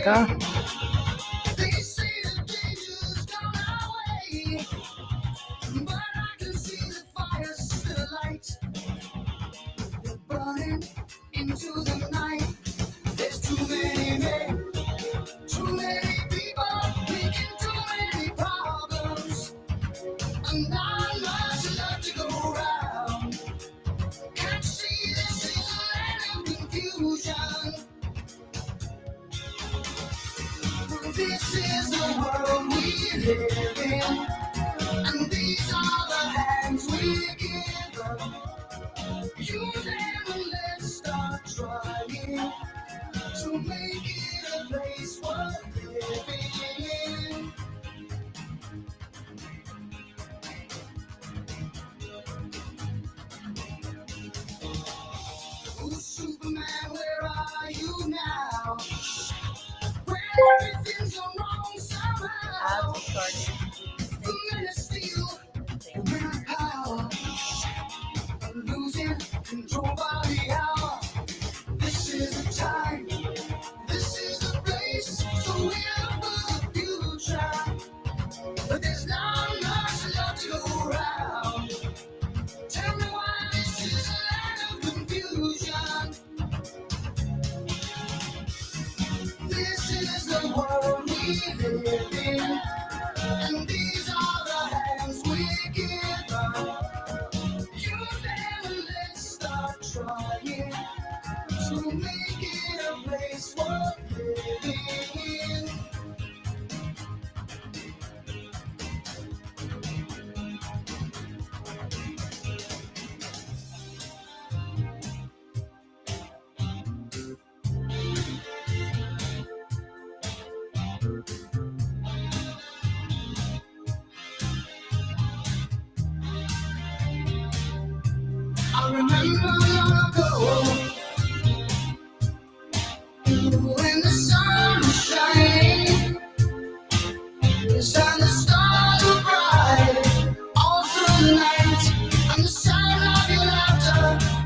sucker. They say the danger's gone away, but I can see the fire still light. We're burning into the night. There's too many men, too many people, making too many problems, and not much left to go around. Can't you see this is a land of confusion? This is the world we live in, and these are the hands we give up. You never let's start trying to make it a place worth living in. Oh, Superman, where are you now? Where everything's gone wrong somehow. The men of steel, the men of power, are losing control by the hour. This is the time, this is the place, so we look for the future. But there's not much left to go around. Tell me why this is a land of confusion. This is the world we live in, and these are the hands we give up. You never let's start trying to make it a place worth living in. I remember long ago, when the sun was shining, and the stars were bright, all through the night, and the sound of your laughter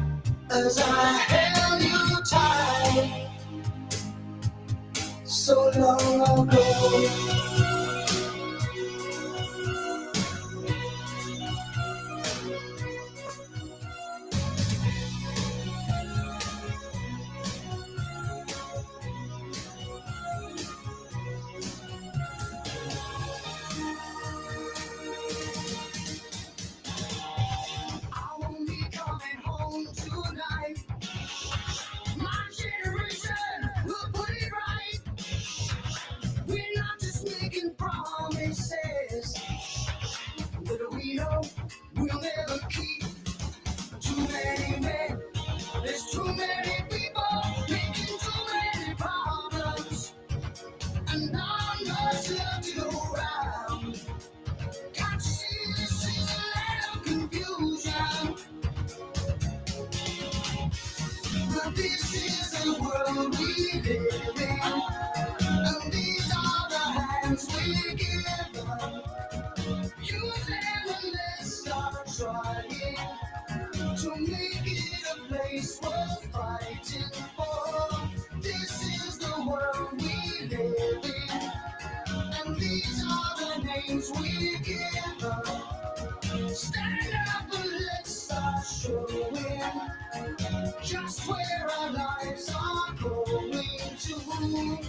as I held you tight, so long ago. I won't be coming home tonight. My generation will put it right. We're not just making promises that we know we'll never keep. Too many men, there's too many people making too many problems, and not much left to go around. Can't you see this is a land of confusion? But this is the world we live in, and these are the hands we give up. You never let's start trying to make it a place worth fighting for. This is the world we live in, and these are the names we give up. Stand up and let's start showing just where our lives are going to.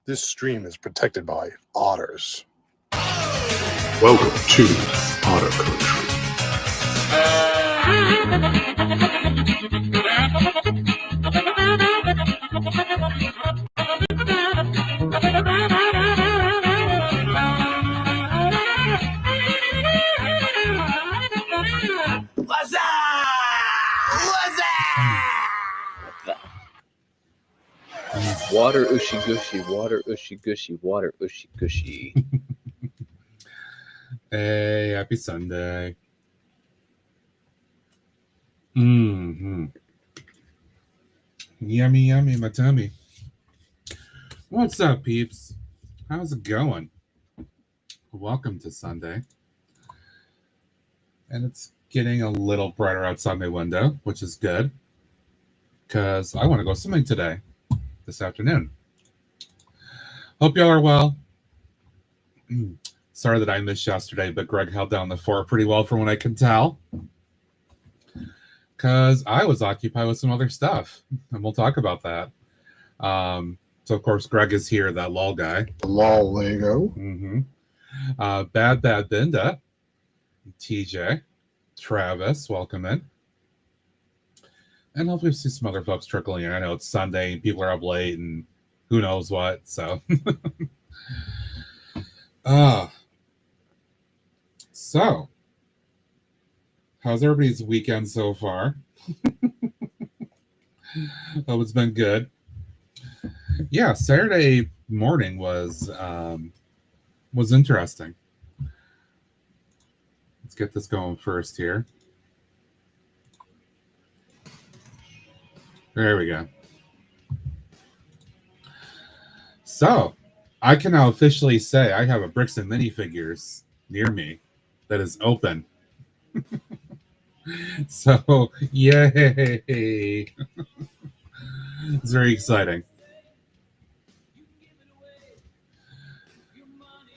This stream is protected by otters. Welcome to Otter Country. What's up? What's up? Water ushy gushy, water ushy gushy, water ushy gushy. Hey, happy Sunday. Yummy, yummy, my tummy. What's up, peeps? How's it going? Welcome to Sunday. And it's getting a little brighter outside my window, which is good. Because I want to go swimming today, this afternoon. Hope y'all are well. Sorry that I missed yesterday, but Greg held down the fort pretty well from what I can tell. Because I was occupied with some other stuff. And we'll talk about that. So, of course, Greg is here, that lol guy. The lol Lego. Bad Binda. TJ. Travis, welcome in. And hopefully we see some other folks trickling in. I know it's Sunday and people are up late and who knows what. So, so how's everybody's weekend so far? Hope it's been good. Yeah, Saturday morning was interesting. Let's get this going first here. There we go. So, I can now officially say I have a Brookstream minifigures near me that is open. So, yay! It's very exciting.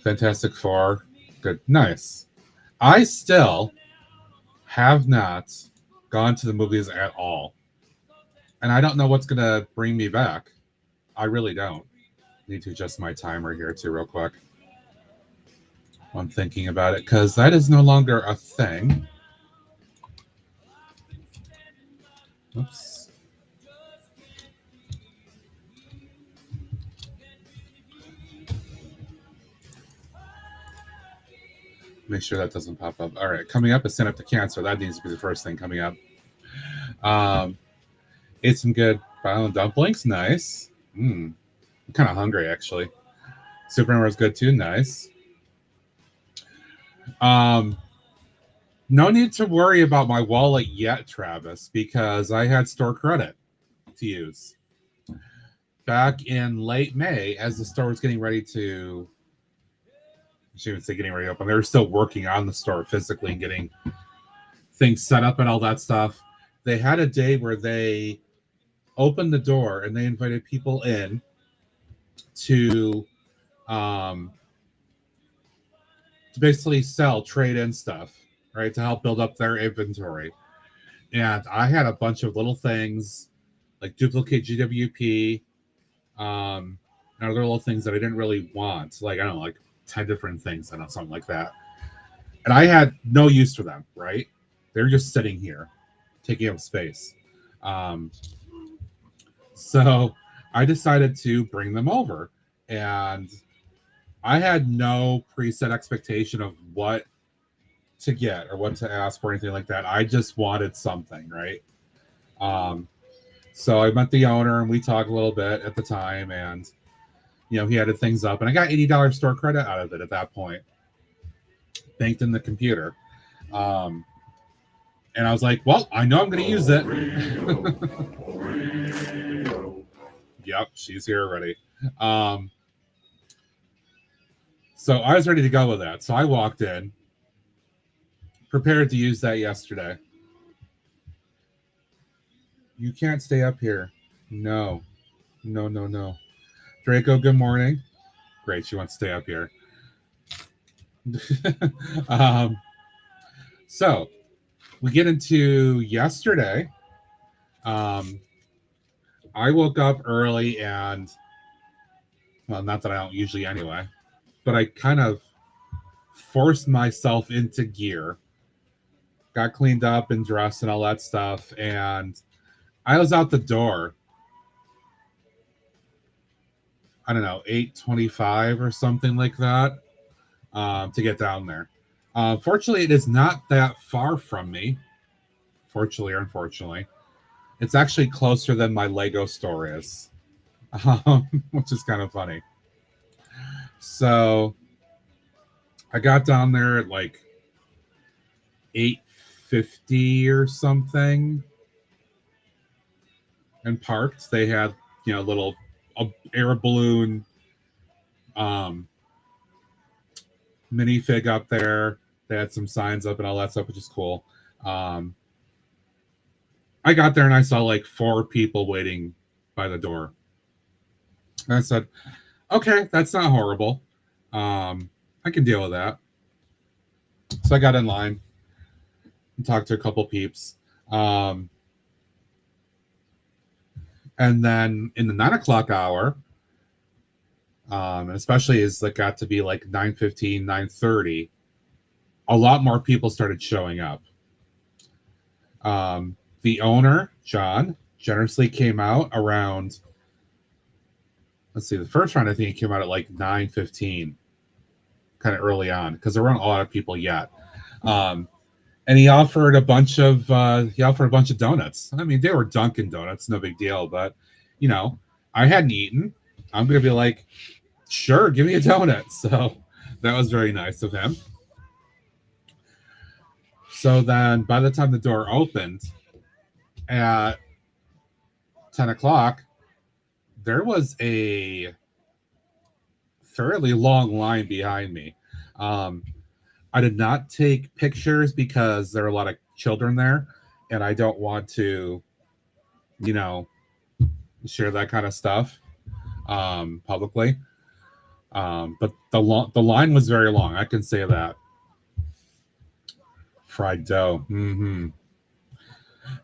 Fantastic Four. Good. Nice. I still have not gone to the movies at all. And I don't know what's going to bring me back. I really don't. Need to adjust my timer here too real quick. I'm thinking about it because that is no longer a thing. Oops. Make sure that doesn't pop up. All right, coming up is Stand Up to Cancer. That needs to be the first thing coming up. Ate some good violent dumplings. Nice. I'm kind of hungry, actually. Superman was good, too. Nice. No need to worry about my wallet yet, Travis, because I had store credit to use. Back in late May, as the store was getting ready to... I shouldn't say getting ready to open. They were still working on the store physically and getting things set up and all that stuff. They had a day where they opened the door and they invited people in to basically sell trade-in stuff, right, to help build up their inventory. And I had a bunch of little things like duplicate GWP, and other little things that I didn't really want, like I don't know, like 10 different things, I don't know, something like that. And I had no use for them, right? They're just sitting here, taking up space. So I decided to bring them over, and I had no preset expectation of what to get or what to ask for, anything like that. I just wanted something, right? So I met the owner and we talked a little bit at the time, and he added things up, and I got $80 store credit out of it at that point, banked in the computer. And I was like, well, I know I'm going to use it. Yep, she's here already. So I was ready to go with that. So I walked in, prepared to use that yesterday. You can't stay up here. No. Draco, good morning. Great, she wants to stay up here. So we get into yesterday. I woke up early and, well, not that I don't usually anyway, but I kind of forced myself into gear, got cleaned up and dressed and all that stuff, and I was out the door, I don't know, 8:25 or something like that, to get down there. Fortunately, it is not that far from me, fortunately or unfortunately. It's actually closer than my Lego store is, which is kind of funny. So I got down there at like 8:50 or something and parked. They had, little air balloon minifig up there. They had some signs up and all that stuff, which is cool. I got there and I saw like 4 people waiting by the door. And I said, okay, that's not horrible. I can deal with that. So I got in line and talked to a couple peeps. And then in the 9 o'clock hour, especially as it got to be like 9:15, 9:30, a lot more people started showing up. The owner, John, generously came out around, let's see, the first round I think he came out at like 9:15, kind of early on, because there weren't a lot of people yet. And he offered a bunch of donuts. I mean, they were Dunkin' Donuts, no big deal, but I hadn't eaten. I'm gonna be like, sure, give me a donut. So that was very nice of him. So then by the time the door opened at 10 o'clock, there was a fairly long line behind me. I did not take pictures because there are a lot of children there, and I don't want to, share that kind of stuff publicly. But the line was very long. I can say that. Fried dough.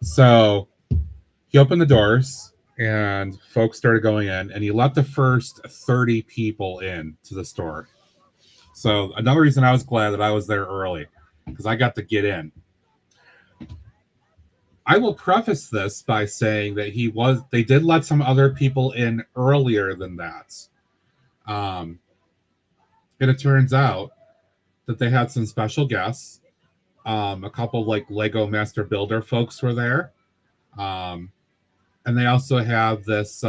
So he opened the doors and folks started going in, and he let the first 30 people in to the store. So another reason I was glad that I was there early, because I got to get in. I will preface this by saying that they did let some other people in earlier than that. And it turns out that they had some special guests. A couple of like Lego Master Builder folks were there. And they also have this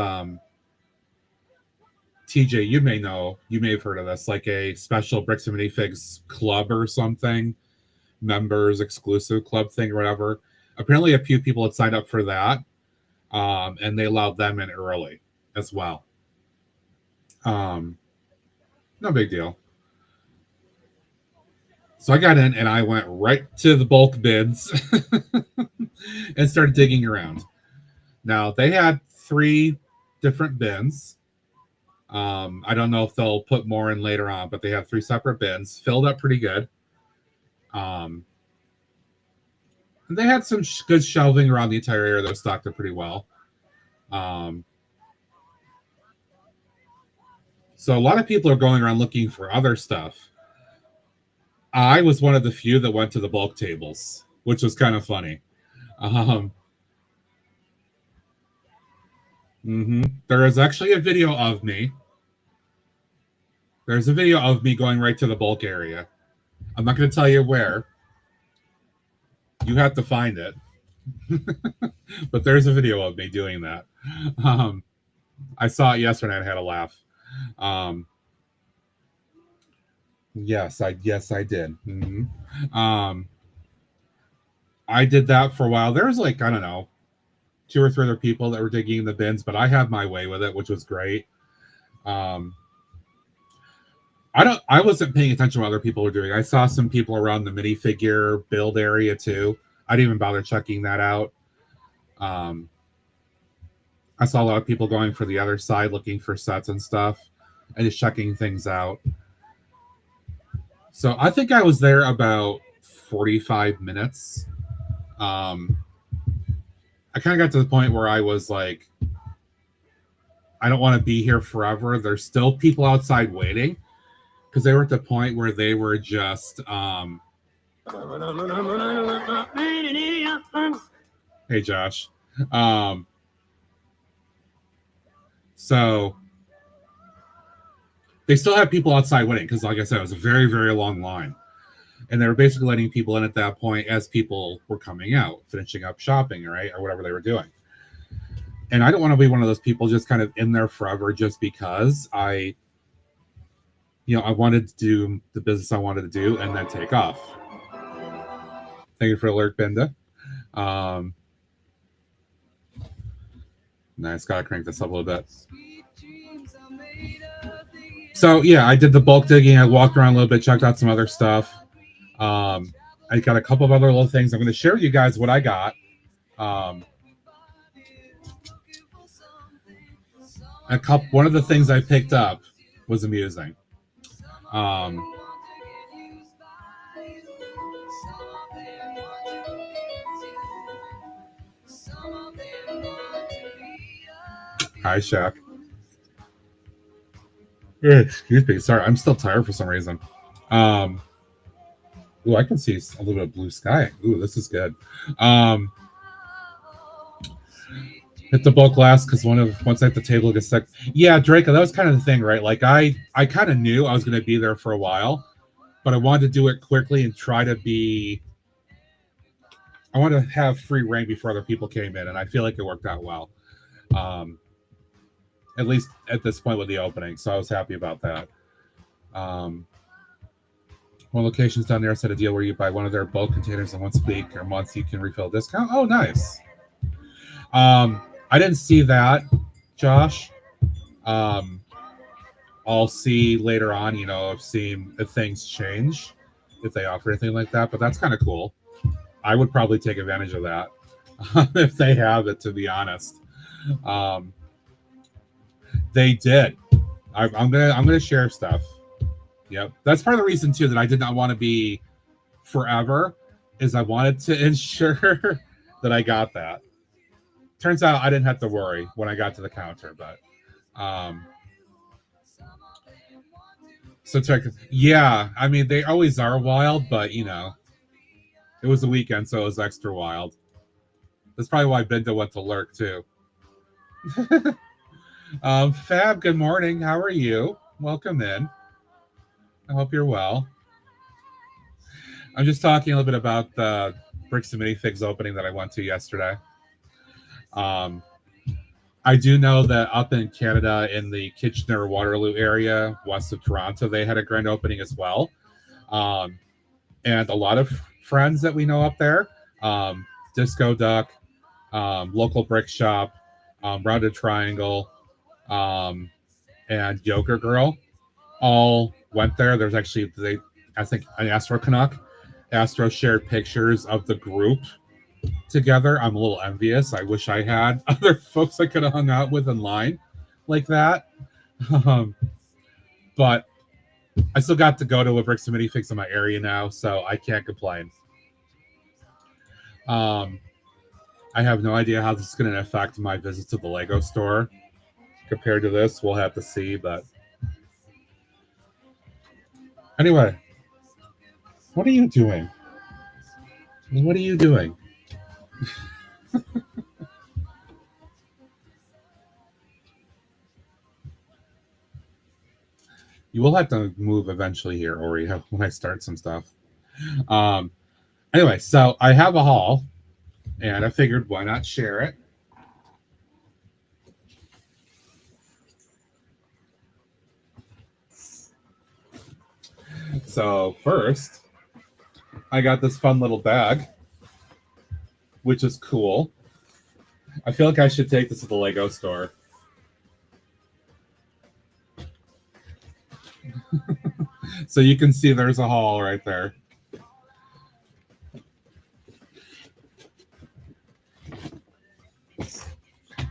TJ, you may have heard of this, like a special Bricks and Minifigs club or something, members exclusive club thing or whatever. Apparently a few people had signed up for that, and they allowed them in early as well. No big deal. So I got in and I went right to the bulk bins and started digging around. Now they had 3 different bins. I don't know if they'll put more in later on, but they have 3 separate bins, filled up pretty good. And they had some good shelving around the entire area that stocked it pretty well. So a lot of people are going around looking for other stuff. I was one of the few that went to the bulk tables, which was kind of funny. There is actually a video of me. There's a video of me going right to the bulk area. I'm not going to tell you where. You have to find it. But there's a video of me doing that. I saw it yesterday and I had a laugh. Yes, I did. I did that for a while. There was like, I don't know, 2 or 3 other people that were digging in the bins, but I had my way with it, which was great. I wasn't paying attention to what other people were doing. I saw some people around the minifigure build area too. I didn't even bother checking that out. I saw a lot of people going for the other side, looking for sets and stuff, and just checking things out. So I think I was there about 45 minutes. I kind of got to the point where I was like, I don't want to be here forever. There's still people outside waiting because they were at the point where they were just hey Josh. So they still have people outside waiting because, like I said, it was a very, very long line. And they were basically letting people in at that point as people were coming out, finishing up shopping, right? Or whatever they were doing. And I don't want to be one of those people just kind of in there forever just because I wanted to do the business I wanted to do and then take off. Thank you for alert, Binda. Nice, gotta crank this up a little bit. So yeah, I did the bulk digging. I walked around a little bit, checked out some other stuff. I got a couple of other little things. I'm going to share with you guys what I got. One of the things I picked up was amusing. Hi, Shaq. Excuse me. Sorry, I'm still tired for some reason. Ooh, I can see a little bit of blue sky. Ooh, this is good. Hit the bulk last because once I hit the table it gets stuck. Yeah, Draco, that was kind of the thing, right? Like I kind of knew I was going to be there for a while, but I wanted to do it quickly and try to be. I wanted to have free reign before other people came in, and I feel like it worked out well. At least at this point with the opening, so I was happy about that. One location's down there set a deal where you buy one of their bulk containers, and once a week or month you can refill a discount. Oh, nice. I didn't see that, Josh. I'll see later on, if things change, if they offer anything like that. But that's kind of cool. I would probably take advantage of that if they have it, to be honest. They did. I'm gonna share stuff. Yep, that's part of the reason too that I did not want to be forever, is I wanted to ensure that I got that. Turns out I didn't have to worry when I got to the counter, but so yeah, I mean they always are wild, but it was a weekend, so it was extra wild. That's probably why Binda went to lurk too. Fab, good morning. How are you? Welcome in. I hope you're well. I'm just talking a little bit about the Bricks and Minifigs opening that I went to yesterday. I do know that up in Canada, in the Kitchener-Waterloo area, west of Toronto, they had a grand opening as well. And a lot of friends that we know up there, Disco Duck, Local Brick Shop, Rounded Triangle, and Yoga Girl, all went there. There's actually, I think, an Astro Canuck. Astro shared pictures of the group together. I'm a little envious. I wish I had other folks I could have hung out with in line like that. But I still got to go to a Bricks and Minifigs in my area now, so I can't complain. I have no idea how this is going to affect my visit to the Lego store compared to this. We'll have to see, but anyway, what are you doing? What are you doing? You will have to move eventually here, Ori, when I start some stuff. Anyway, so I have a haul, And I figured, why not share it? So first, I got this fun little bag, which is cool. I feel like I should take this to the Lego store. So you can see there's a haul right there.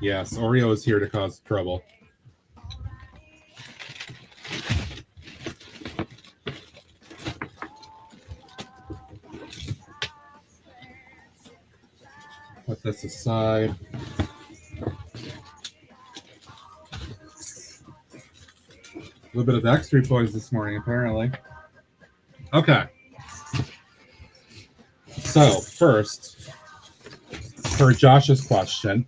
Yes, Oreo is here to cause trouble. Put this aside. A little bit of Backstreet Boys this morning, apparently. Okay. So, first, for Josh's question,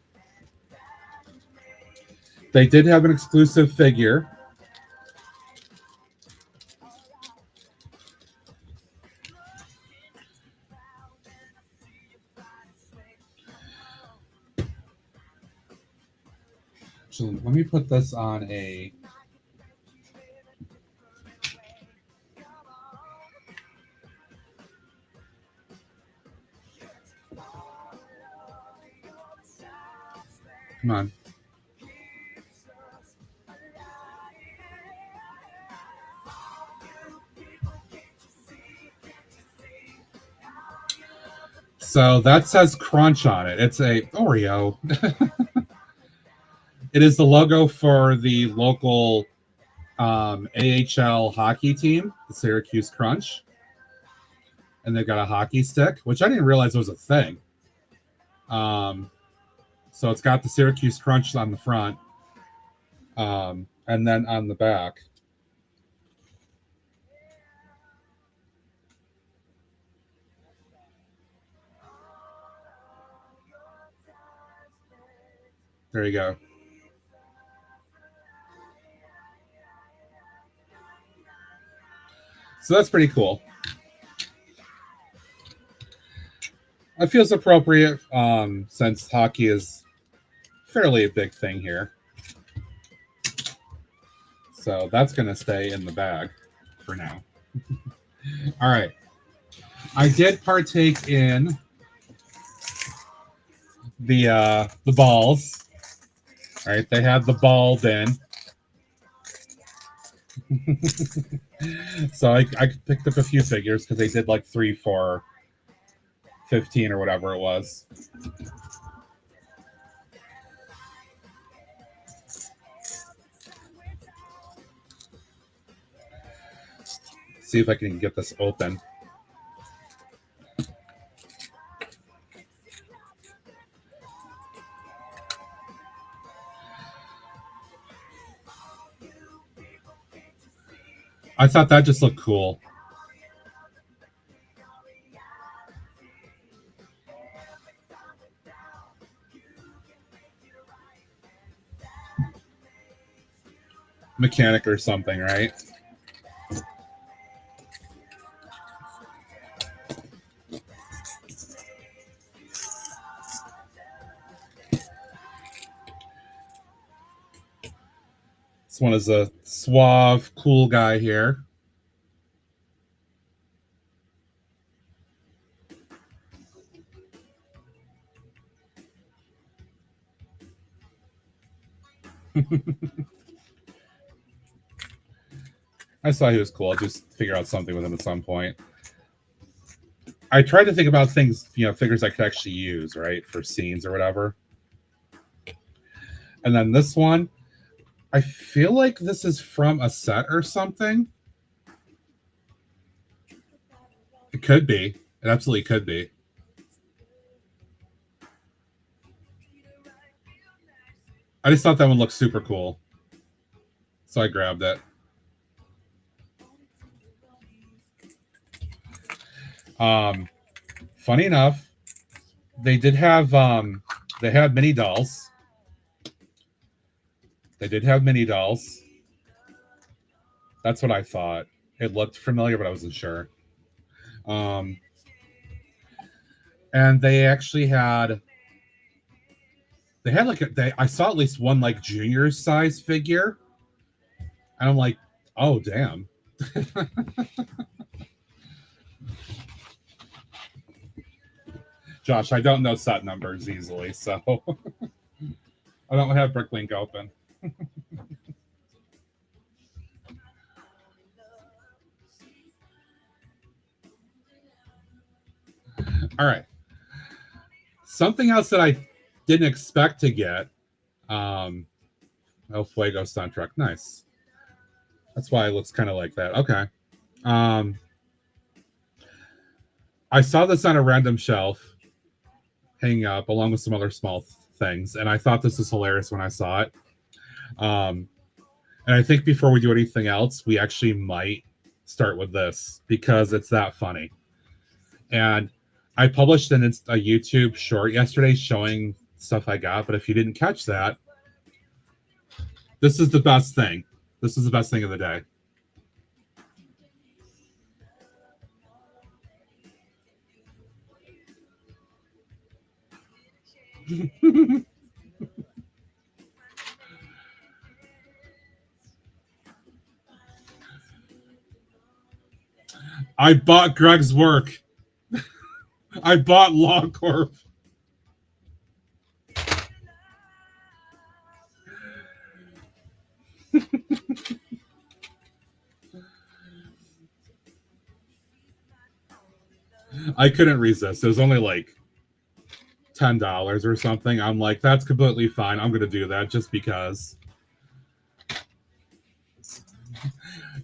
they did have an exclusive figure. So let me put this on a... Come on. So that says Crunch on it. It's a Oreo. It is the logo for the local AHL hockey team, the Syracuse Crunch. And they've got a hockey stick, which I didn't realize was a thing. So it's got the Syracuse Crunch on the front. And then on the back. There you go. So that's pretty cool. It feels appropriate since hockey is fairly a big thing here. So that's going to stay in the bag for now. All right. I did partake in the balls. All right, they had the ball bin. So I picked up a few figures because they did like 3 for $15 or whatever it was. See if I can get this open. I thought that just looked cool. Mechanic or something, right? This one is a suave, cool guy here. I saw he was cool. I'll just figure out something with him at some point. I tried to think about things, figures I could actually use, right, for scenes or whatever. And then this one, I feel like this is from a set or something. It could be. It absolutely could be. I just thought that one looked super cool. So I grabbed it. Funny enough, they did have they had mini dolls. They did have mini dolls. That's what I thought. It looked familiar, but I wasn't sure. And And they actually had I saw at least one like junior size figure, and I'm like, oh damn. Josh, I don't know set numbers easily, so I don't have Bricklink open. All right. Something else that I didn't expect to get. El Fuego stunt truck. Nice. That's why it looks kind of like that. Okay. I saw this on a random shelf hanging up along with some other small things, and I thought this was hilarious when I saw it. And I think before we do anything else, we actually might start with this because it's that funny. And I published a YouTube short yesterday showing stuff I got, but if you didn't catch that, this is the best thing. This is the best thing of the day. I bought Greg's work. I bought Law Corp. I couldn't resist. It was only like $10 or something. I'm like, that's completely fine. I'm going to do that just because.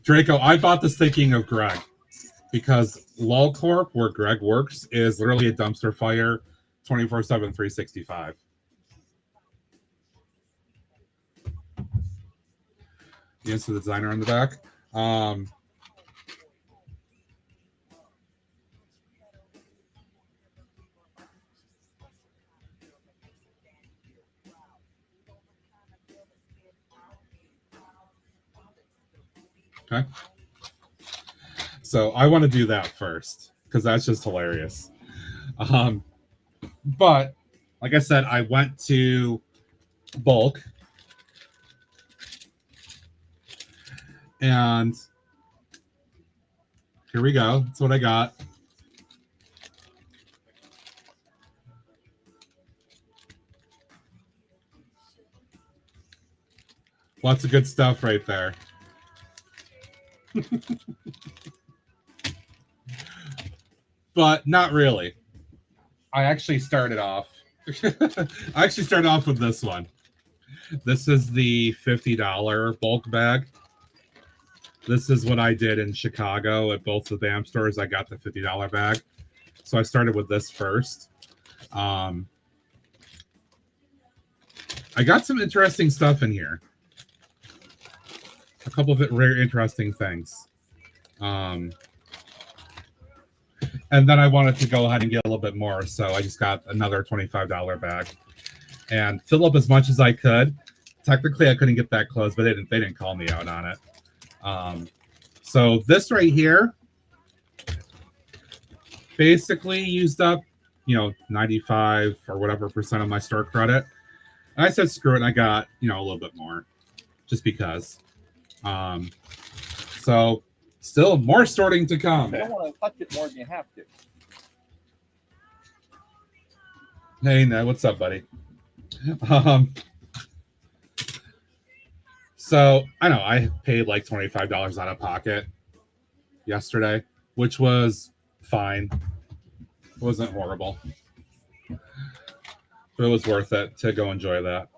Draco, I bought this thinking of Greg because Law Corp, where Greg works, is literally a dumpster fire 24/7, 365. Yes, the designer on the back. Okay. So I want to do that first because that's just hilarious. But like I said, I went to Bulk and here we go. That's what I got. Lots of good stuff right there. But not really. I actually started off with this one. This is the $50 bulk bag. This is what I did in Chicago at both the BAM stores. I got the $50 bag. So I started with this first. I got some interesting stuff in here. A couple of very interesting things. And then I wanted to go ahead and get a little bit more. So I just got another $25 bag and fill up as much as I could. Technically, I couldn't get that close, but they didn't call me out on it. So this right here basically used up, 95 or whatever percent of my store credit. And I said, screw it. And I got, a little bit more just because. So still more sorting to come. You don't want to touch it more than you have to. Hey, Ned, what's up, buddy? So I know I paid like $25 out of pocket yesterday, which was fine. It wasn't horrible, but it was worth it to go enjoy that.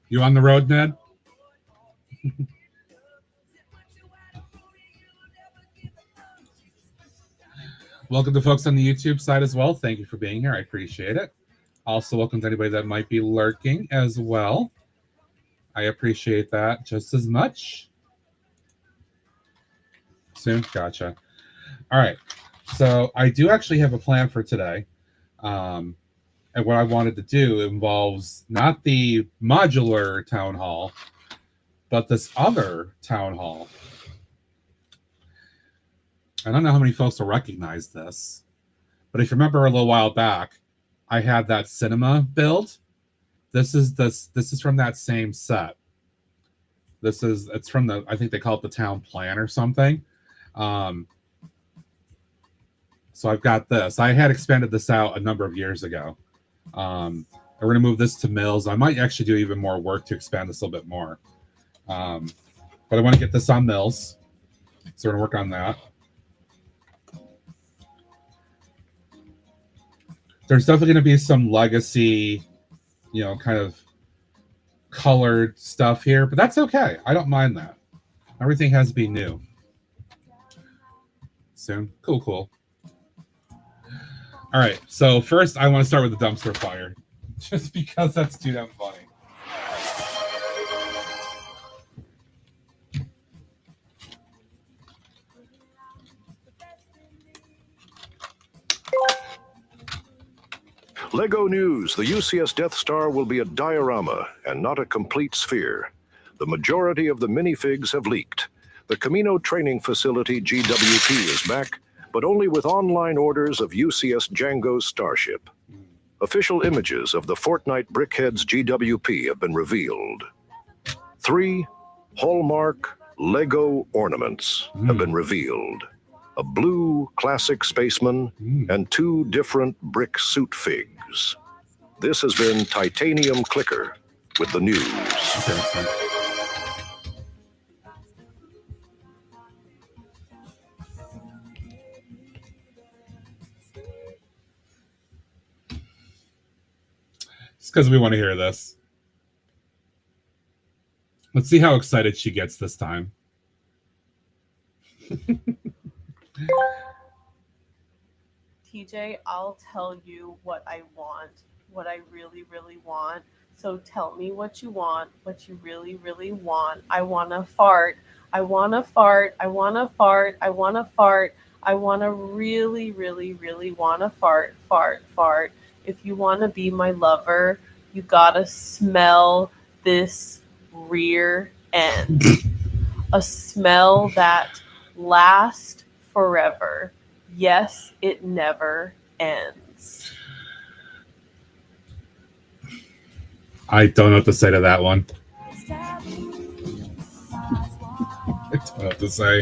You on the road, Ned? Welcome to folks on the YouTube side as well. Thank you for being here. I appreciate it. Also, welcome to anybody that might be lurking as well. I appreciate that just as much. Soon? Gotcha. All right. So I do actually have a plan for today. And what I wanted to do involves not the modular town hall, but this other town hall. I don't know how many folks will recognize this, But if you remember a little while back, I had that cinema build. This is from that same set. It's from the, I think they call it the town plan or something. So I've got this. I had expanded this out a number of years ago. We're going to move this to MILS. I might actually do even more work to expand this a little bit more. But I want to get this on MILS. So we're going to work on that. There's definitely going to be some legacy, kind of colored stuff here, but that's okay. I don't mind that. Everything has to be new. Soon. Cool. All right. So first, I want to start with the dumpster fire, just because that's too damn funny. LEGO News: the UCS Death Star will be a diorama and not a complete sphere. The majority of the minifigs have leaked. The Camino Training Facility GWP is back, but only with online orders of UCS Django's Starship. Official images of the Fortnite Brickheads GWP have been revealed. 3 Hallmark LEGO ornaments have been revealed. A blue classic spaceman and 2 different brick suit figs. This has been Titanium Clicker with the news. It's because we want to hear this. Let's see how excited she gets this time. TJ, I'll tell you what I want, what I really, really want. So tell me what you want, what you really, really want. I want to fart. I want to fart. I want to fart. I want to fart. I want to really, really, really want to fart, fart, fart. If you want to be my lover, you got to smell this rear end. A smell that lasts forever. Yes, it never ends. I don't know what to say to that one. I don't know what to say.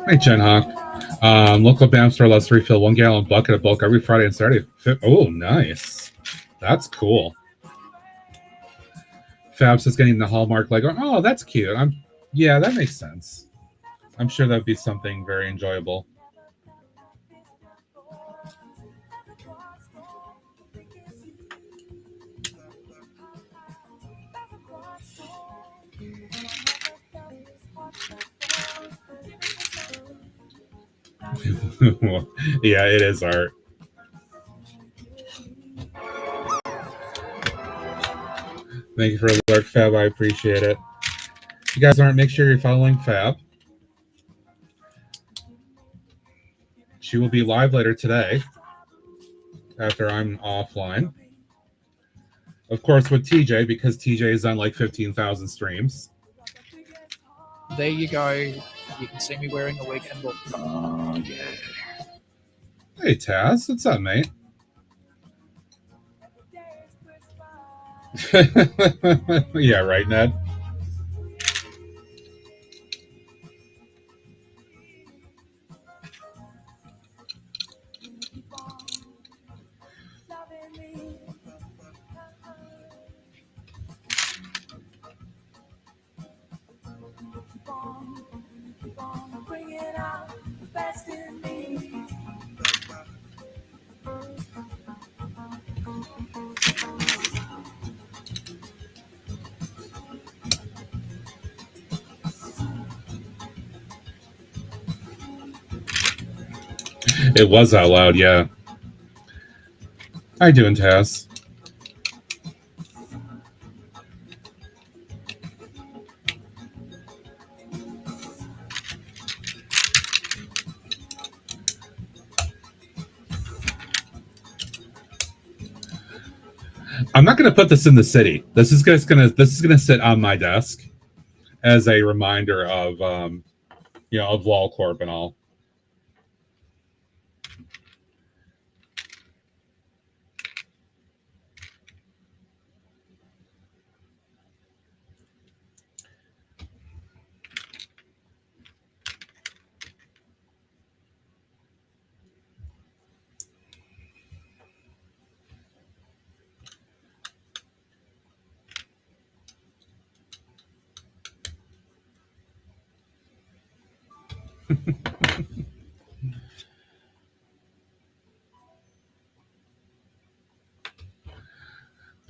Hey, Jen Hawk. Local BAM store lets refill 1 gallon bucket of bulk every Friday and Saturday. Oh, nice. That's cool. Fabs is getting the Hallmark Lego. Oh, that's cute. Yeah, that makes sense. I'm sure that'd be something very enjoyable. Yeah, it is art. Thank you for the alert, Fab. I appreciate it. If you guys aren't, make sure you're following Fab. She will be live later today after I'm offline. Of course, with TJ, because TJ is on like 15,000 streams. There you go. You can see me wearing a wig and look. Oh, yeah. Hey, Taz. What's up, mate? Yeah, right, Ned? It was out loud, yeah. How you doing, Taz? I'm not going to put this in the city. This is gonna sit on my desk as a reminder of of LolCorp and all.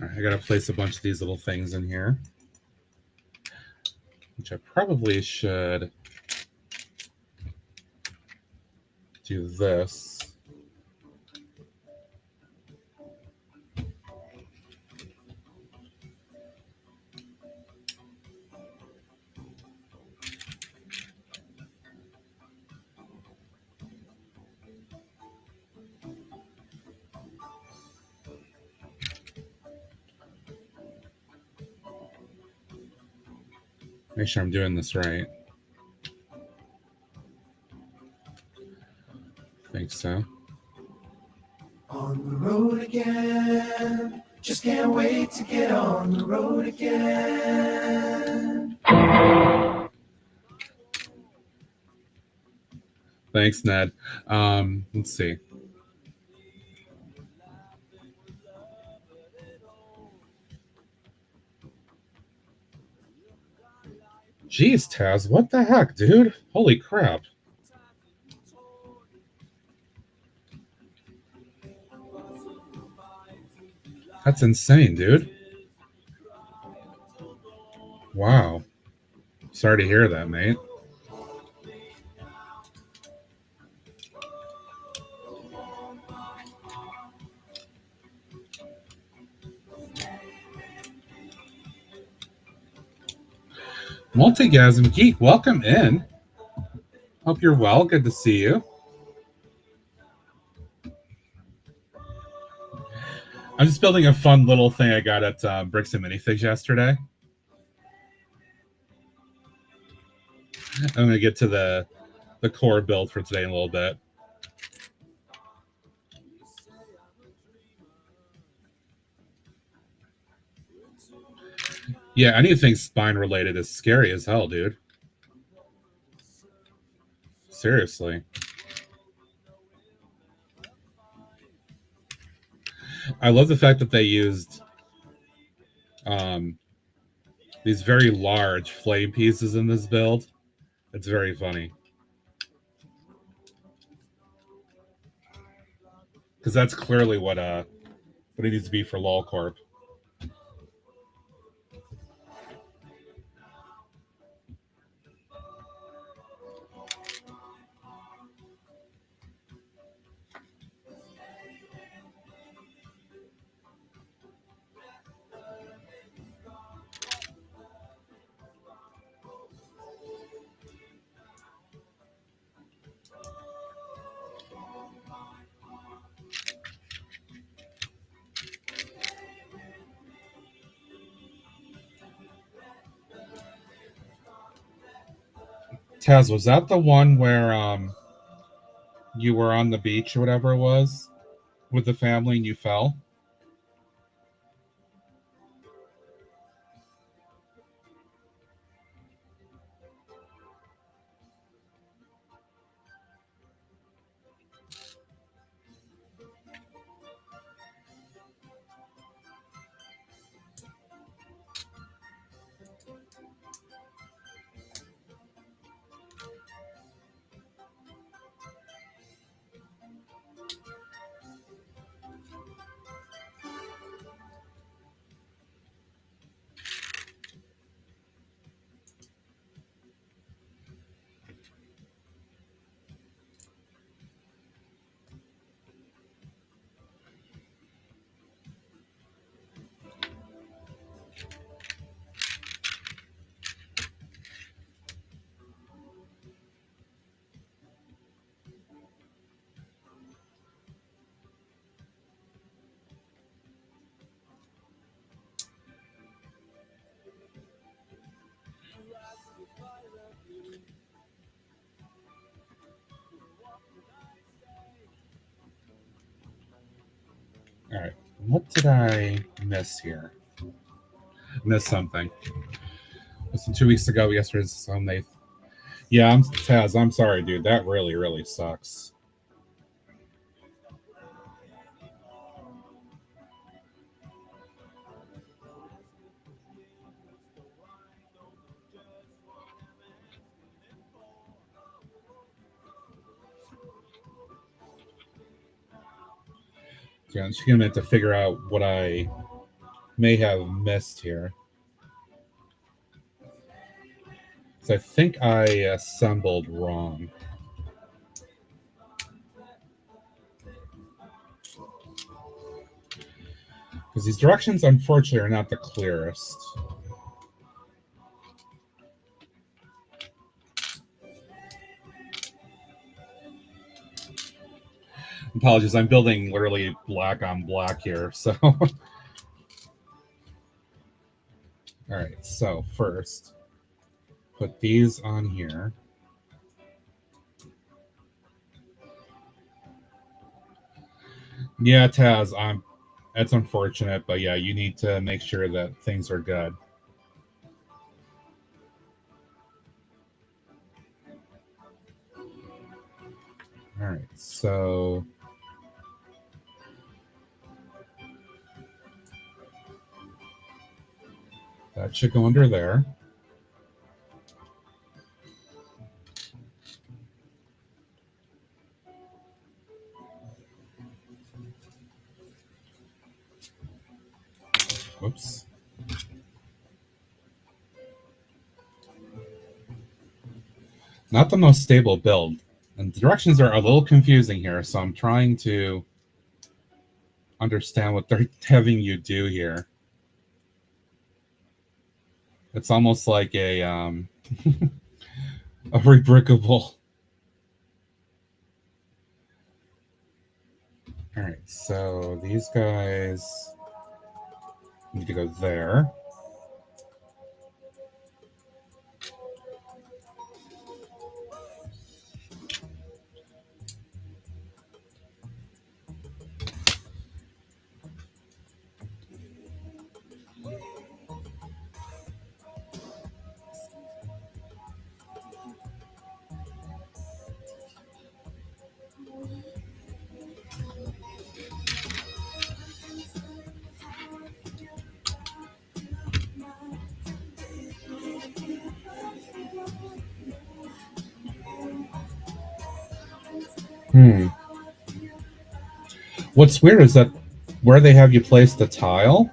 All right, I gotta place a bunch of these little things in here, which I probably should do this. Make sure I'm doing this right. I think so. On the road again. Just can't wait to get on the road again. Thanks, Ned. Let's see. Jeez, Taz, what the heck, dude? Holy crap. That's insane, dude. Wow. Sorry to hear that, mate. Multigasm Geek, welcome in. Hope you're well. Good to see you. I'm just building a fun little thing I got at Bricks and Minifigs yesterday. I'm going to get to the core build for today in a little bit. Yeah, anything spine related is scary as hell, dude. Seriously. I love the fact that they used these very large flame pieces in this build. It's very funny. Because that's clearly what it needs to be for LolCorp. Taz, was that the one where you were on the beach or whatever it was with the family and you fell? All right. What did I miss here? Missed something. Listen, 2 weeks ago, yesterday's Sunday. Yeah, Taz, I'm sorry, dude. That really, really sucks. Yeah, I'm just gonna have to figure out what I may have missed here. So I think I assembled wrong. Because these directions, unfortunately, are not the clearest. Apologies, I'm building literally black on black here, so... All right, so first, put these on here. Yeah, Taz, that's unfortunate, but yeah, you need to make sure that things are good. All right, so that should go under there. Whoops. Not the most stable build. And the directions are a little confusing here, so I'm trying to understand what they're having you do here. It's almost like a a rebrickable. All right, so these guys need to go there. What's weird is that where they have you place the tile,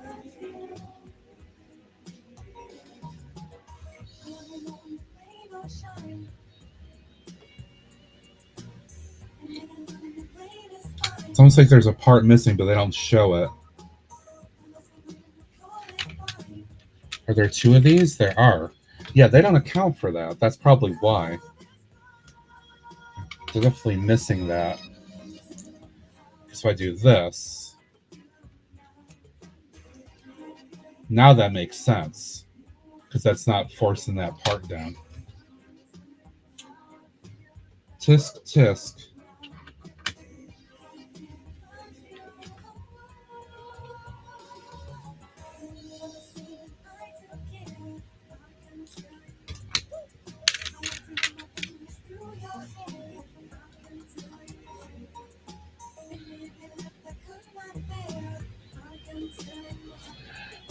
it's almost like there's a part missing, but they don't show it. Are there two of these? There are. Yeah, they don't account for that. That's probably why. They're definitely missing that. So I do this. Now that makes sense, because that's not forcing that part down. Tisk, tisk.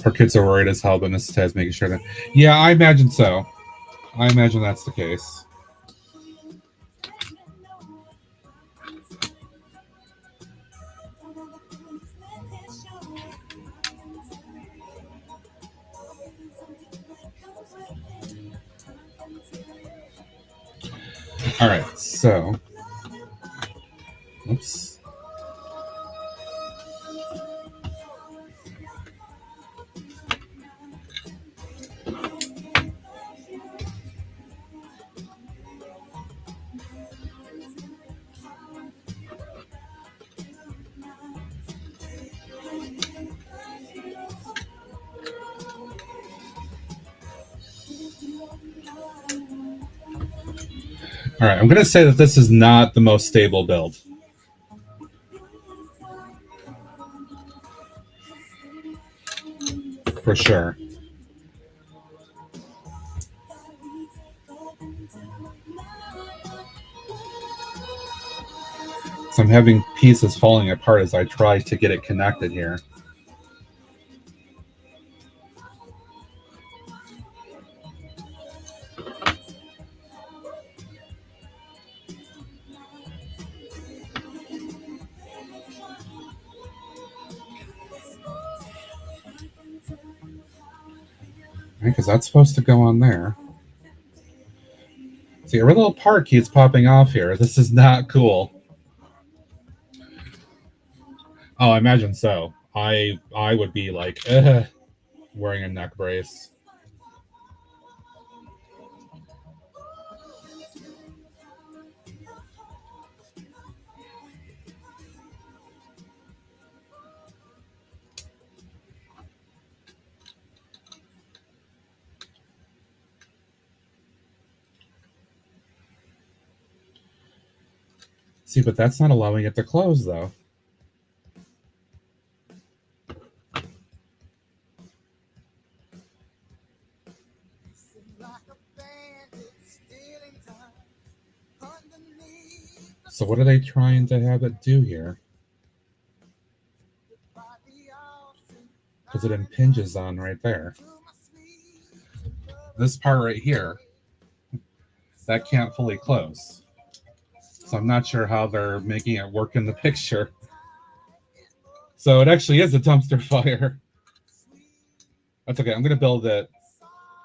Her kids are worried as hell, but Mrs. Ted's making sure that... Yeah, I imagine so. I imagine that's the case. All right, so... Oops. All right, I'm going to say that this is not the most stable build. for sure. So I'm having pieces falling apart as I try to get it connected here. Because that's supposed to go on there. See, every little part keeps popping off here. This is not cool. Oh, I imagine so. I would be like, wearing a neck brace. See, but that's not allowing it to close, though. So what are they trying to have it do here? Because it impinges on right there. This part right here, that can't fully close. So I'm not sure how they're making it work in the picture. So it actually is a dumpster fire. That's okay. I'm going to build it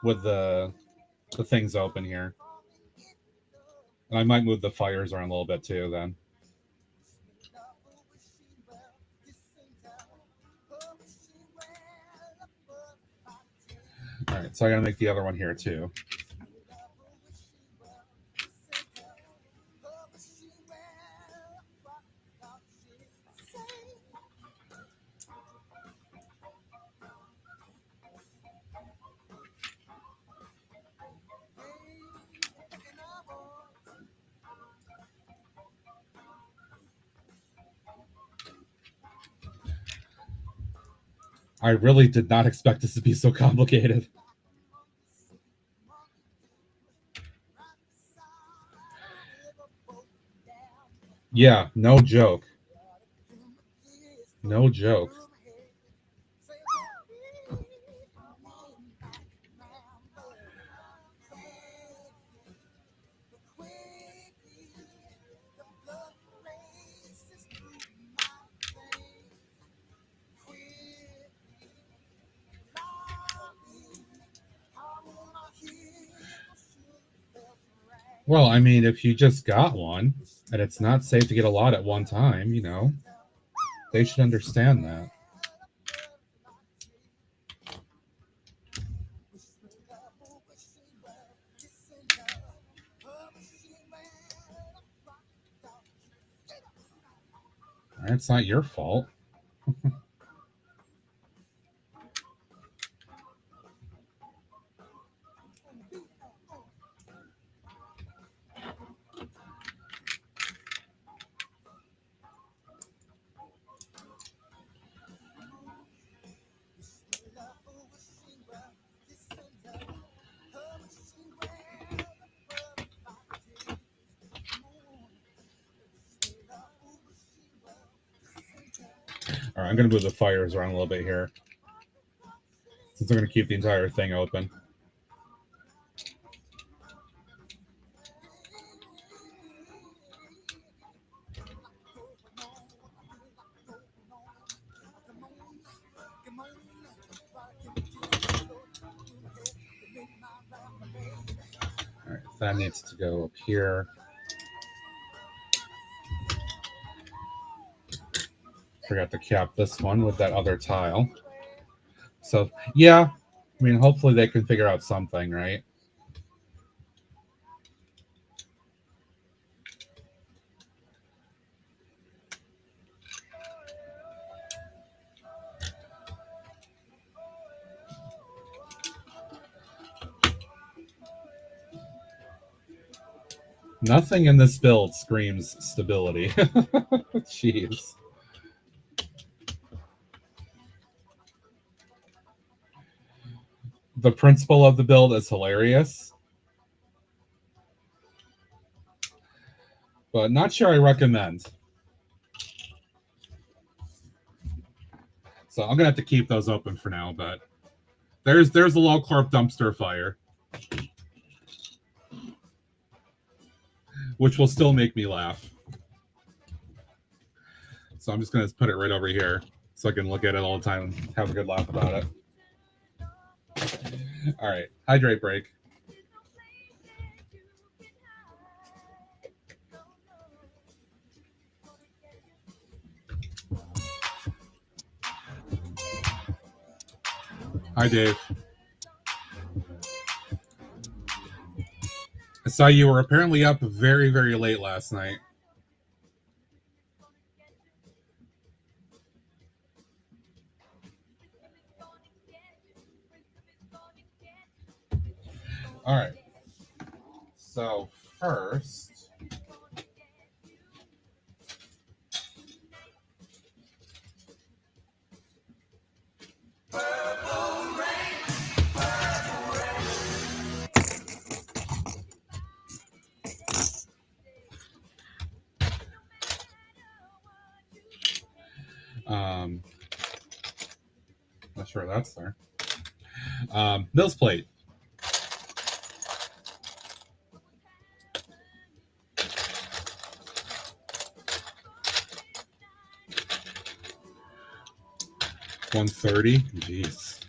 with the things open here. And I might move the fires around a little bit too then. All right, so I got to make the other one here too. I really did not expect this to be so complicated. Yeah, no joke. No joke. Well, I mean, if you just got one and it's not safe to get a lot at one time, you know, they should understand that. All right, it's not your fault. All right, I'm going to move the fires around a little bit here, since I'm going to keep the entire thing open. All right, that needs to go up here. Forgot to cap this one with that other tile. So, yeah, I mean, hopefully they can figure out something, right? Nothing in this build screams stability. Jeez. The principle of the build is hilarious, but not sure I recommend. So I'm gonna have to keep those open for now. But there's a low corp dumpster fire, which will still make me laugh. So I'm just gonna put it right over here so I can look at it all the time and have a good laugh about it. All right, hydrate break. Hi, Dave. I saw you were apparently up very, very late last night. All right. So first, not sure that's there. MILS plate. $130. Jeez.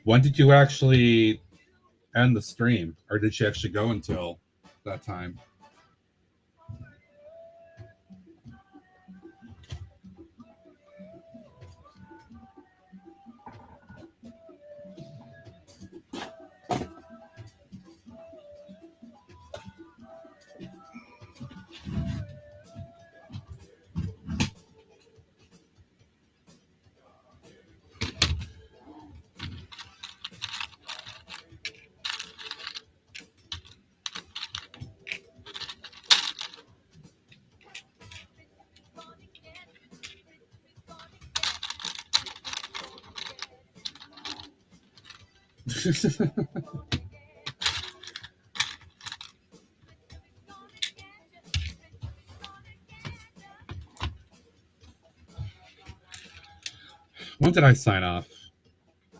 When did you actually end the stream, or did she actually go until that time? When did I sign off? I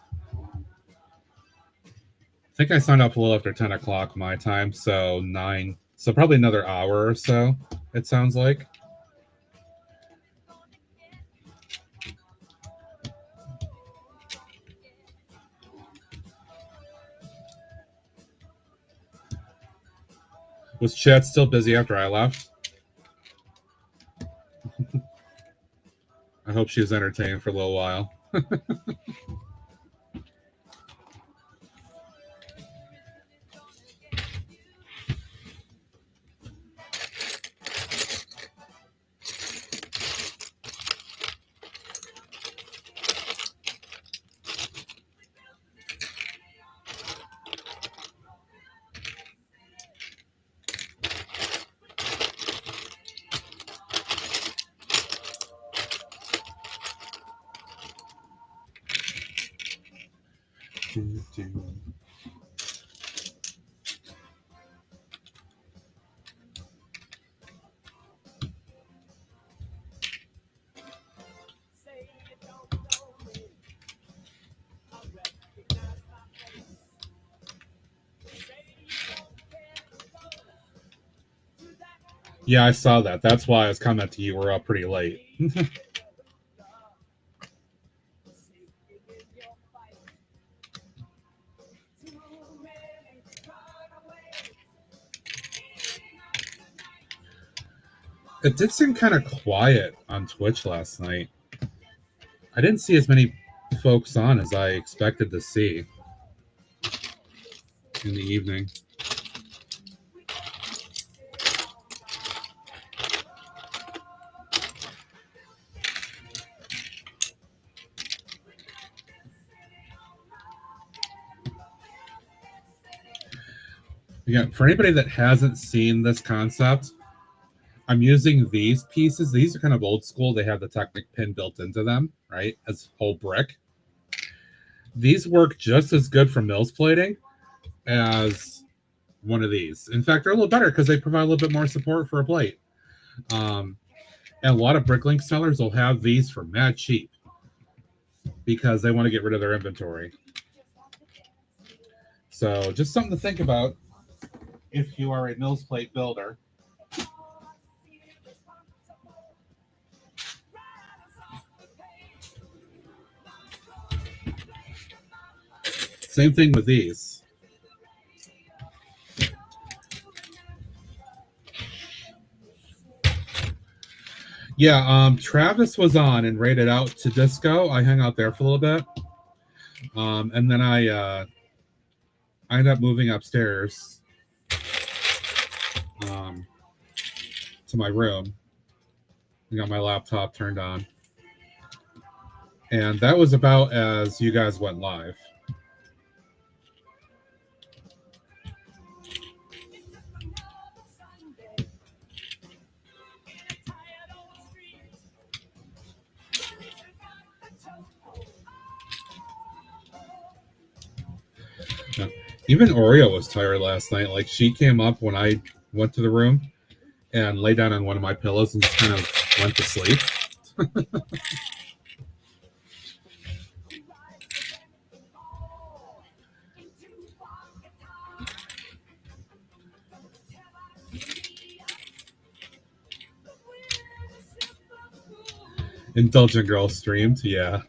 think I signed off a little after 10 o'clock my time, so 9. So probably another hour or so, it sounds like. Was Chad still busy after I left? I hope she was entertained for a little while. Yeah, I saw that. That's why I was coming to you. We're up pretty late. It did seem kind of quiet on Twitch last night. I didn't see as many folks on as I expected to see in the evening. Again, for anybody that hasn't seen this concept, I'm using these pieces. These are kind of old school. They have the Technic pin built into them, right? As whole brick. These work just as good for MILS plating as one of these. In fact, they're a little better because they provide a little bit more support for a plate. And a lot of Bricklink sellers will have these for mad cheap because they want to get rid of their inventory. So just something to think about if you are a MILS plate builder. Same thing with these. Yeah, Travis was on and raided out to Disco. I hung out there for a little bit. And then I ended up moving upstairs to my room. I got my laptop turned on. And that was about as you guys went live. Yeah. Even Oreo was tired last night. Like, she came up when I went to the room and lay down on one of my pillows and just kind of went to sleep. Indulgent Girl streamed, yeah.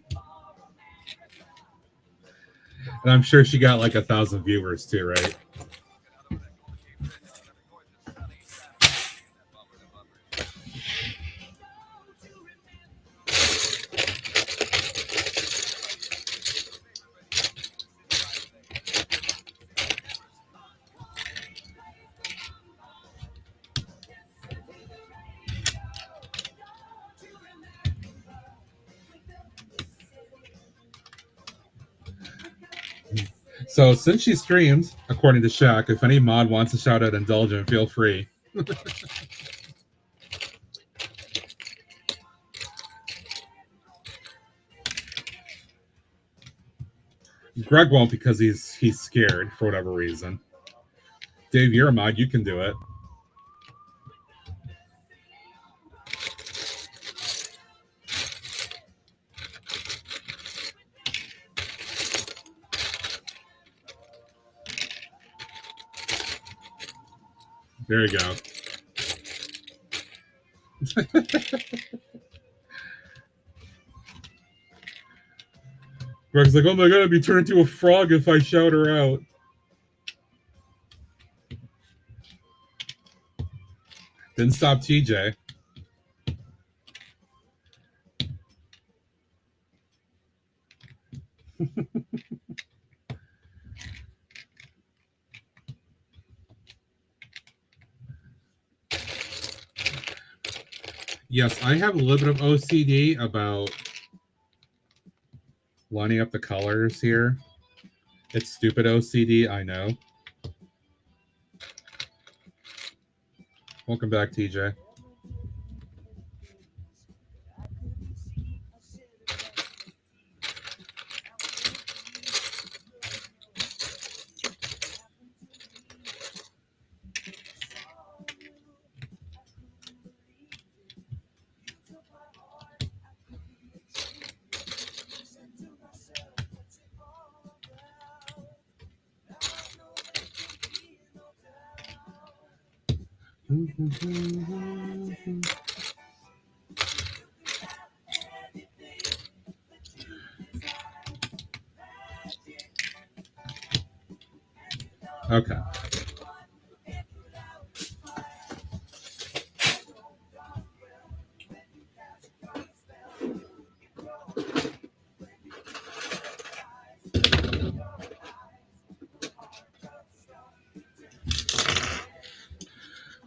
And I'm sure she got like 1,000 viewers too, right? So since she streamed, according to Shaq, if any mod wants to shout out Indulgent, feel free. Greg won't because he's scared for whatever reason. Dave, you're a mod, you can do it. There you go. Greg's like, oh my god, I'd be turned into a frog if I shout her out. Didn't stop TJ. Yes, I have a little bit of OCD about lining up the colors here. It's stupid OCD, I know. Welcome back, TJ. Okay.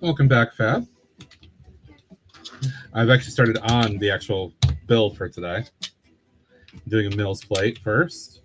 Welcome back, Fab. I've actually started on the actual build for today. I'm doing a MILS plate first.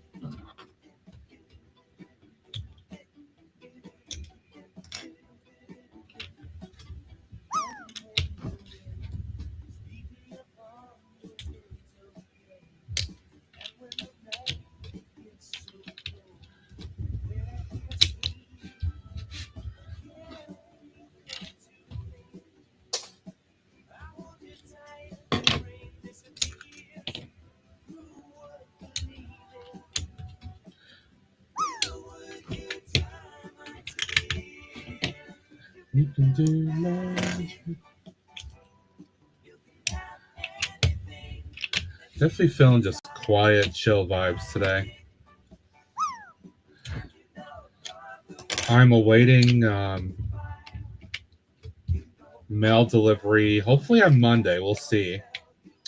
You can do magic. Definitely feeling just quiet, chill vibes today. I'm awaiting mail delivery, hopefully on Monday. We'll see.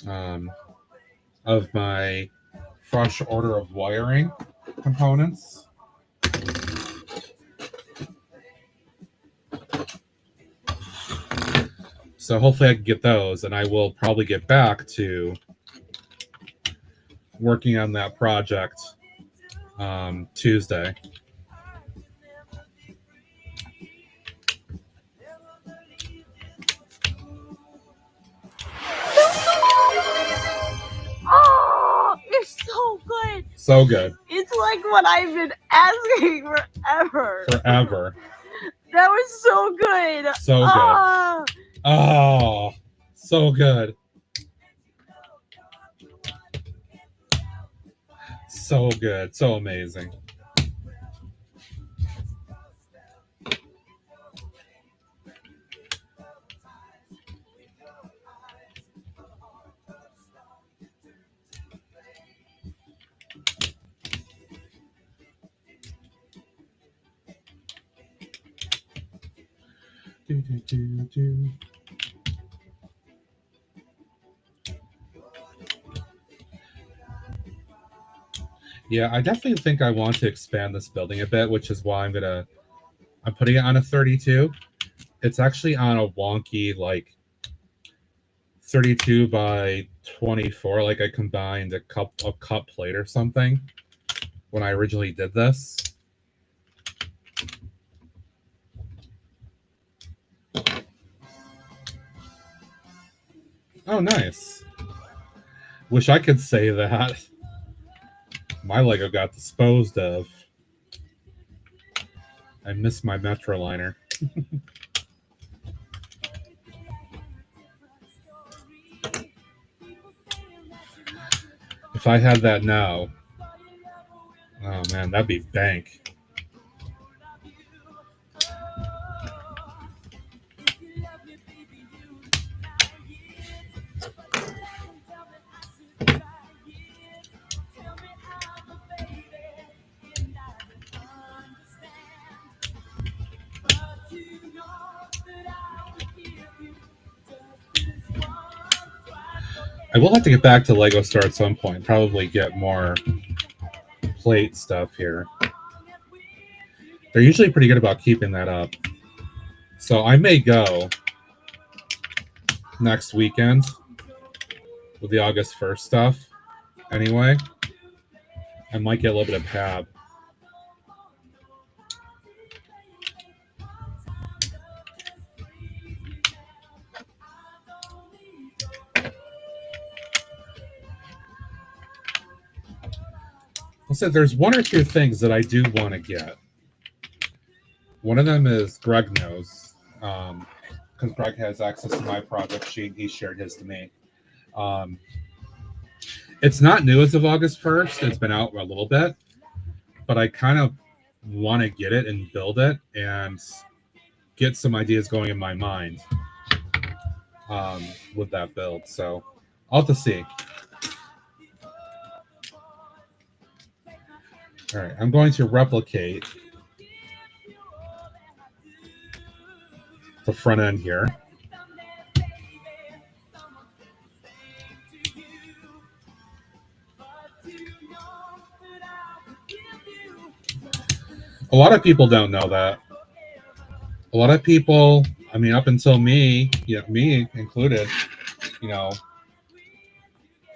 Of my fresh order of wiring components. So hopefully I can get those, and I will probably get back to working on that project Tuesday. Oh, it's so good. So good. It's like what I've been asking forever. Forever. That was so good. So good. Ah. Oh, so good. So good. So amazing. Do, do, do, do. Yeah, I definitely think I want to expand this building a bit, which is why I'm putting it on a 32. It's actually on a wonky, like 32 by 24. Like I combined a cup plate or something when I originally did this. Oh, nice. Wish I could say that. My Lego got disposed of. I miss my Metroliner. If I had that now, oh man, that'd be bank. I will have to get back to Lego Store at some point. Probably get more plate stuff here. They're usually pretty good about keeping that up. So I may go next weekend with the August 1st stuff. Anyway, I might get a little bit of PAB. I'll say there's one or two things that I do want to get. One of them is Greg knows, because Greg has access to my project sheet. He shared his to me. It's not new as of August 1st. It's been out a little bit, but I kind of want to get it and build it and get some ideas going in my mind with that build. So I'll have to see. All right, I'm going to replicate the front end here. A lot of people don't know that. A lot of people, I mean, up until me, me included,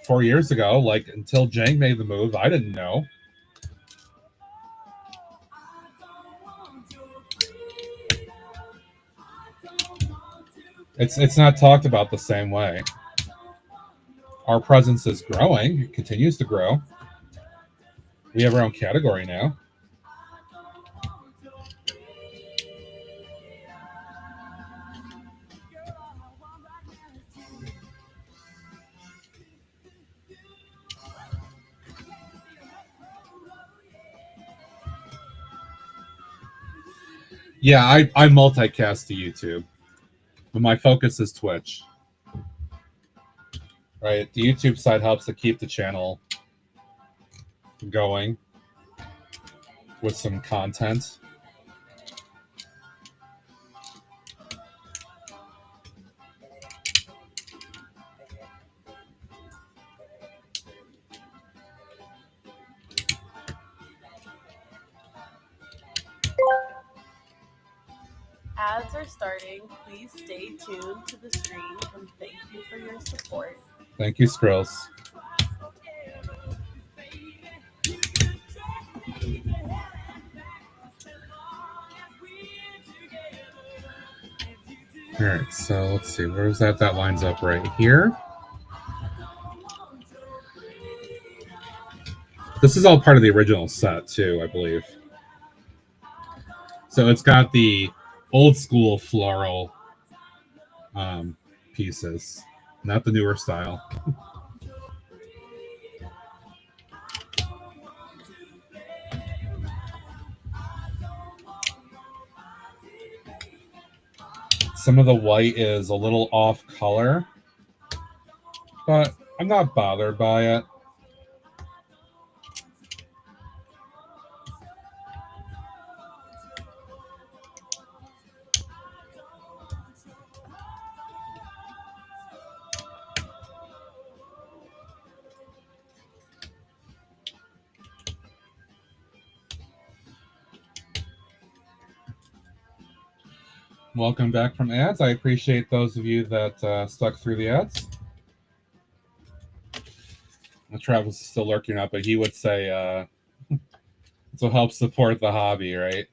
4 years ago, like until Jang made the move, I didn't know. It's not talked about the same way. Our presence is growing. It continues to grow. We have our own category now. Yeah, I multicast to YouTube, but my focus is Twitch. Right, the YouTube side helps to keep the channel going with some content. Ads are starting. Please stay tuned to the stream and thank you for your support. Thank you, Skrills. All right, so let's see. Where's that? That lines up right here. This is all part of the original set, too, I believe. So it's got the old school floral pieces, not the newer style. Some of the white is a little off color, but I'm not bothered by it. Welcome back from ads. I appreciate those of you that stuck through the ads. Travis is still lurking up, but he would say this will help support the hobby, right?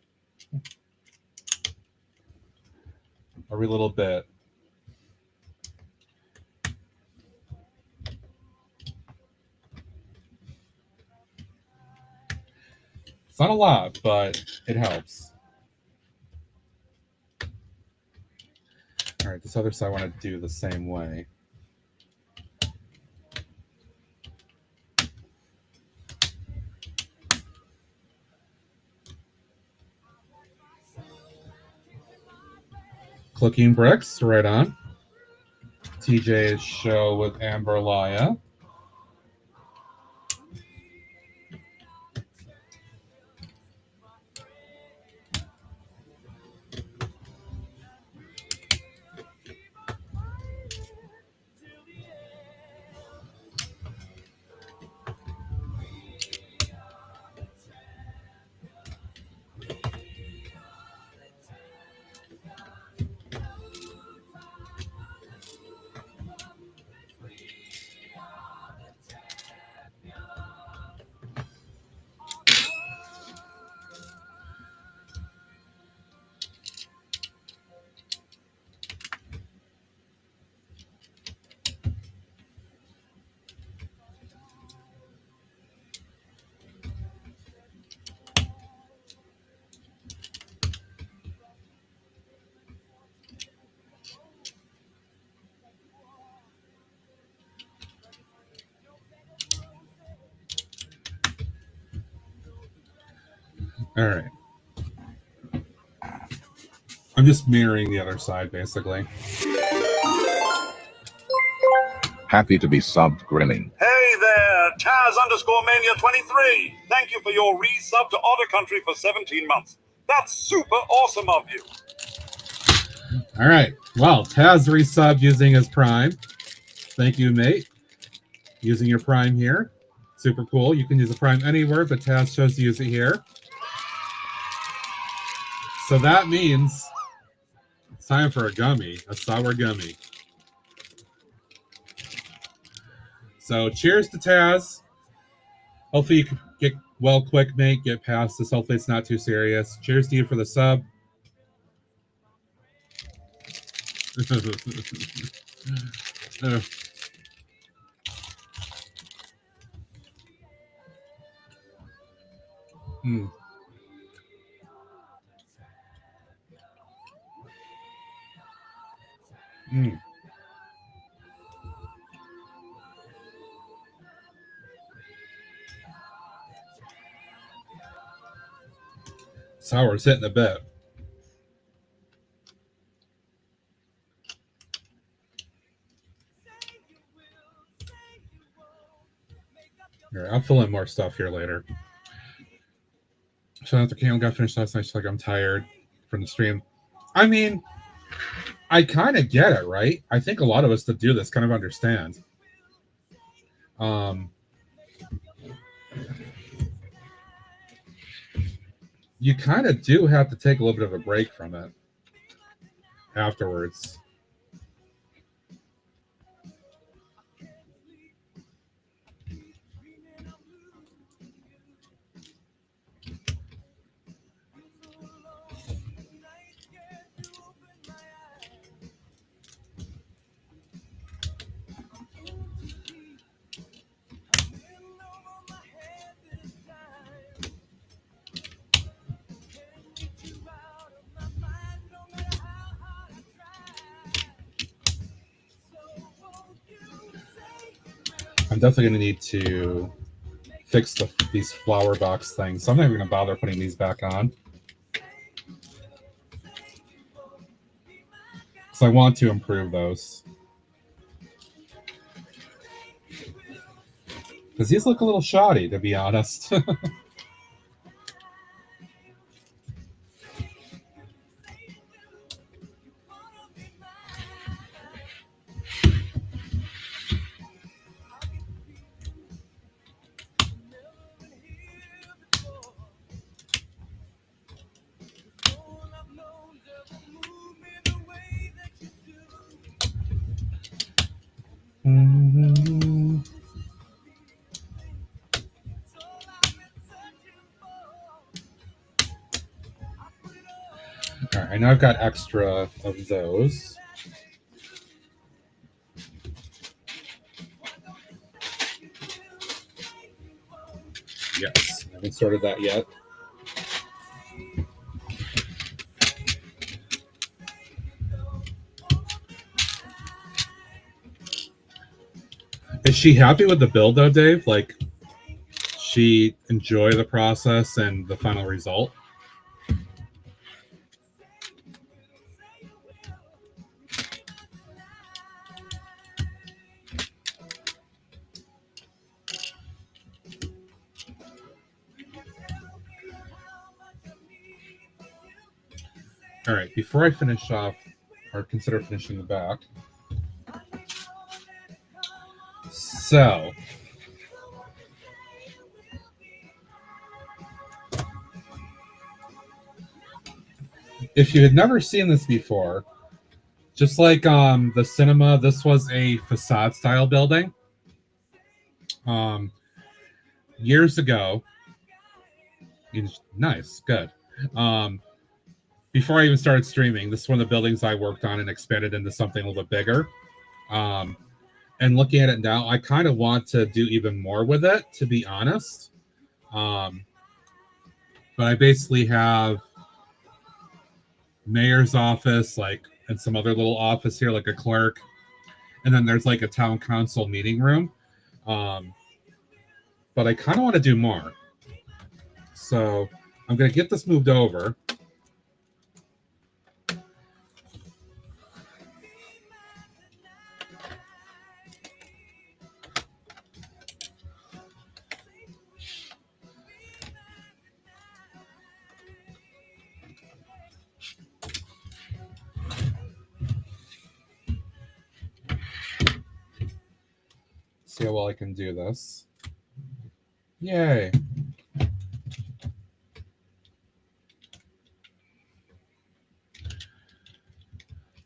Every little bit. It's not a lot, but it helps. All right, this other side I want to do the same way. Clicking bricks, right on. TJ's show with Amber Laya. All right. I'm just mirroring the other side, basically. Happy to be subbed, grinning. Hey there, Taz_Mania23. Thank you for your resub to Otter Country for 17 months. That's super awesome of you. All right. Well, Taz resubbed using his Prime. Thank you, mate. Using your Prime here. Super cool. You can use a Prime anywhere, but Taz chose to use it here. So that means it's time for a gummy, a sour gummy. So cheers to Taz. Hopefully you can get well quick, mate. Get past this. Hopefully it's not too serious. Cheers to you for the sub. Mm. Mm. Sour's hitting a bit. Here, I'll fill in more stuff here later. So after Cam got finished last night, she's like, I'm tired from the stream. I mean, I kind of get it, right? I think a lot of us that do this kind of understand. You kind of do have to take a little bit of a break from it afterwards. I'm definitely going to need to fix these flower box things. So I'm not even going to bother putting these back on. Because I want to improve those. Because these look a little shoddy, to be honest. All right, now I've got extra of those. Yes, I haven't sorted that yet. Is she happy with the build though, Dave? Like, she enjoy the process and the final result? All right, before I finish off, or consider finishing the back. So, if you had never seen this before, just like the cinema, this was a facade style building. Years ago, nice, good. Before I even started streaming, this is one of the buildings I worked on and expanded into something a little bit bigger. And looking at it now, I kind of want to do even more with it, to be honest. But I basically have mayor's office, like, and some other little office here, like a clerk. And then there's like a town council meeting room. But I kind of want to do more. So I'm going to get this moved over. See how well I can do this. Yay. All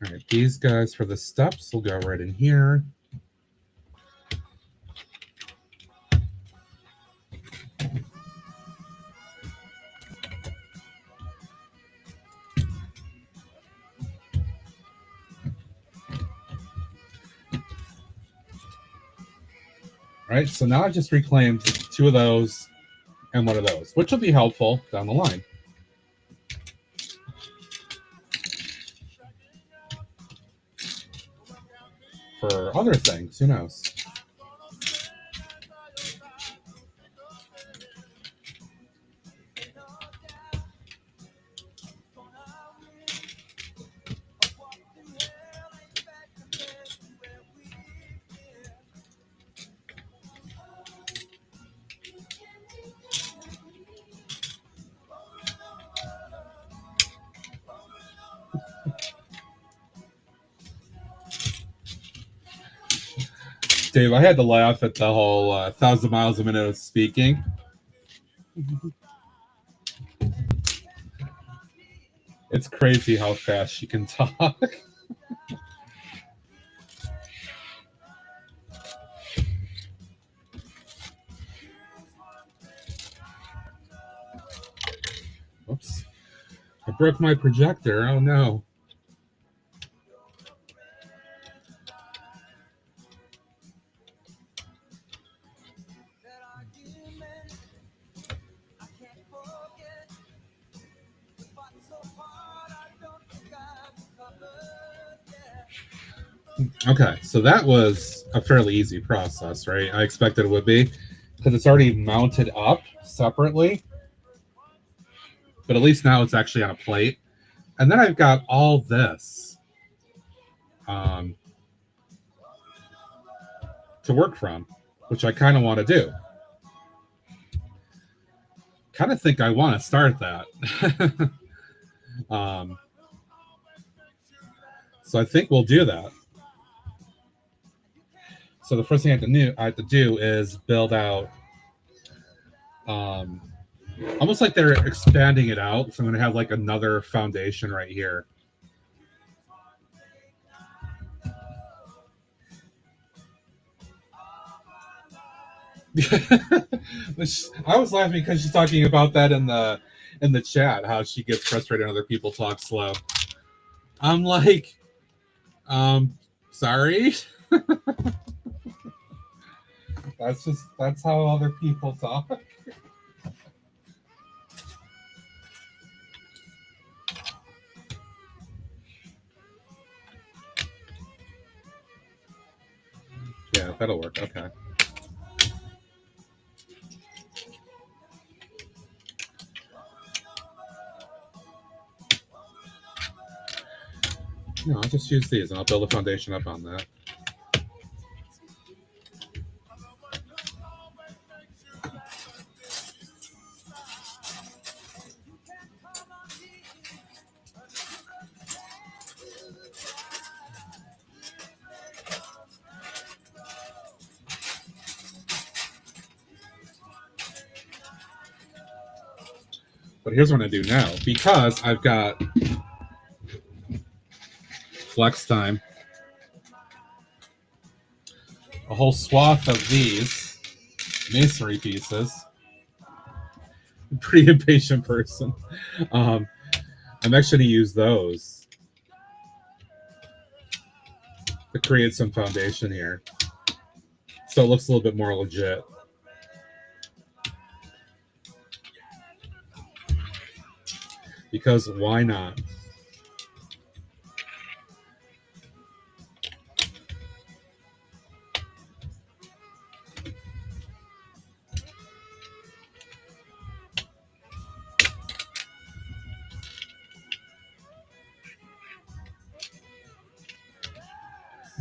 right, these guys for the steps will go right in here. All right, so now I've just reclaimed 2 of those and 1 of those, which will be helpful down the line. For other things, who knows? Dave, I had to laugh at the whole 1,000 miles a minute of speaking. It's crazy how fast she can talk. Oops. I broke my projector. Oh no. Okay, so that was a fairly easy process, right? I expected it would be because it's already mounted up separately. But at least now it's actually on a plate. And then I've got all this to work from, which I kind of want to do. Kind of think I want to start that. So I think we'll do that. So the first thing I have to do is build out, almost like they're expanding it out. So I'm going to have like another foundation right here. I was laughing because she's talking about that in the chat, how she gets frustrated when other people talk slow. I'm like, sorry. That's how other people talk. Yeah, that'll work. Okay. No, I'll just use these and I'll build a foundation up on that. But here's what I'm going to do now. Because I've got flex time, a whole swath of these masonry pieces. Pretty impatient person. I'm actually going to use those to create some foundation here. So it looks a little bit more legit. Because why not?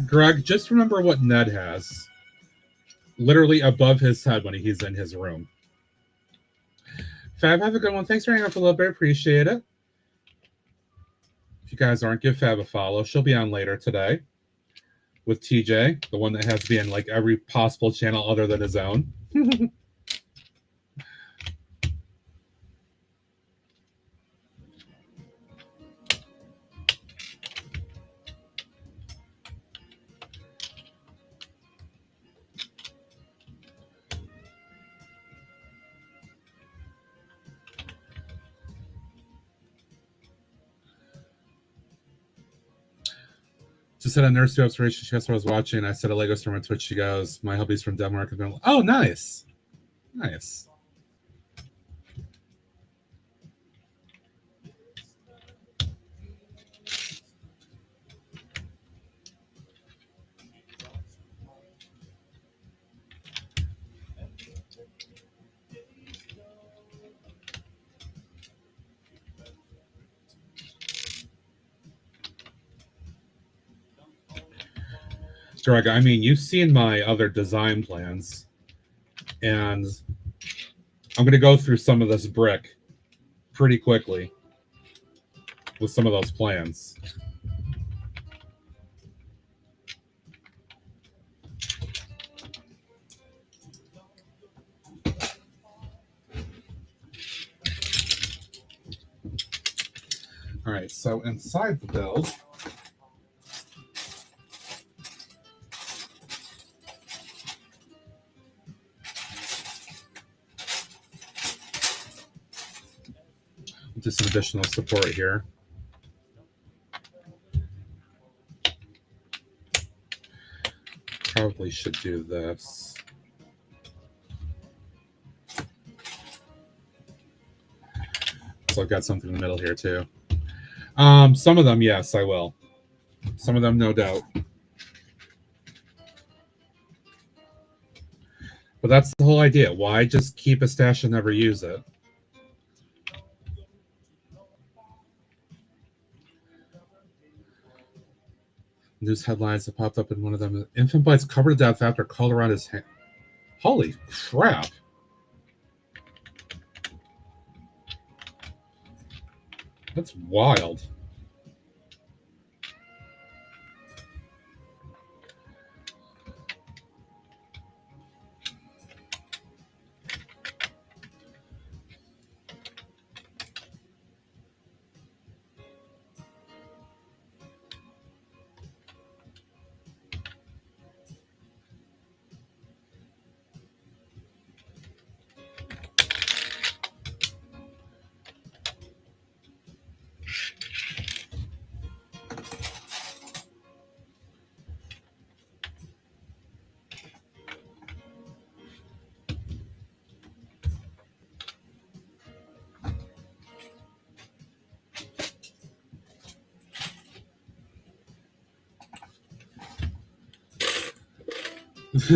Greg, just remember what Ned has. Literally above his head when he's in his room. Fab, have a good one. Thanks for hanging out for a little bit. Appreciate it. If you guys aren't, give Fab a follow. She'll be on later today with TJ, the one that has to be in like every possible channel other than his own. Just had a nursery observation. She asked what I was watching. I said a Lego stream on Twitch. She goes, my hubby's from Denmark. Oh, nice. Nice. Greg, I mean, you've seen my other design plans, and I'm going to go through some of this brick pretty quickly with some of those plans. All right, so inside the build, just some additional support here. Probably should do this. So I've got something in the middle here too. Some of them, yes, I will. Some of them, no doubt. But that's the whole idea. Why just keep a stash and never use it? News headlines that popped up in one of them. Infant bites covered to death after called around his hand. Holy crap. That's wild.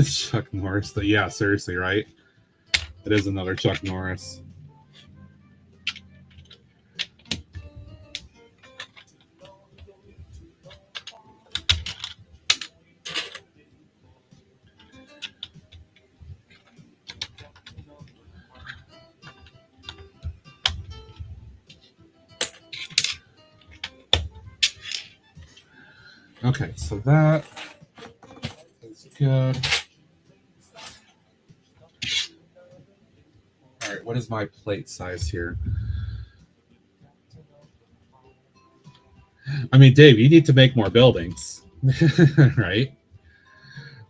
Chuck Norris. Yeah, seriously, right? It is another Chuck Norris. Okay, so that is good. All right, what is my plate size here? I mean, Dave, you need to make more buildings, right?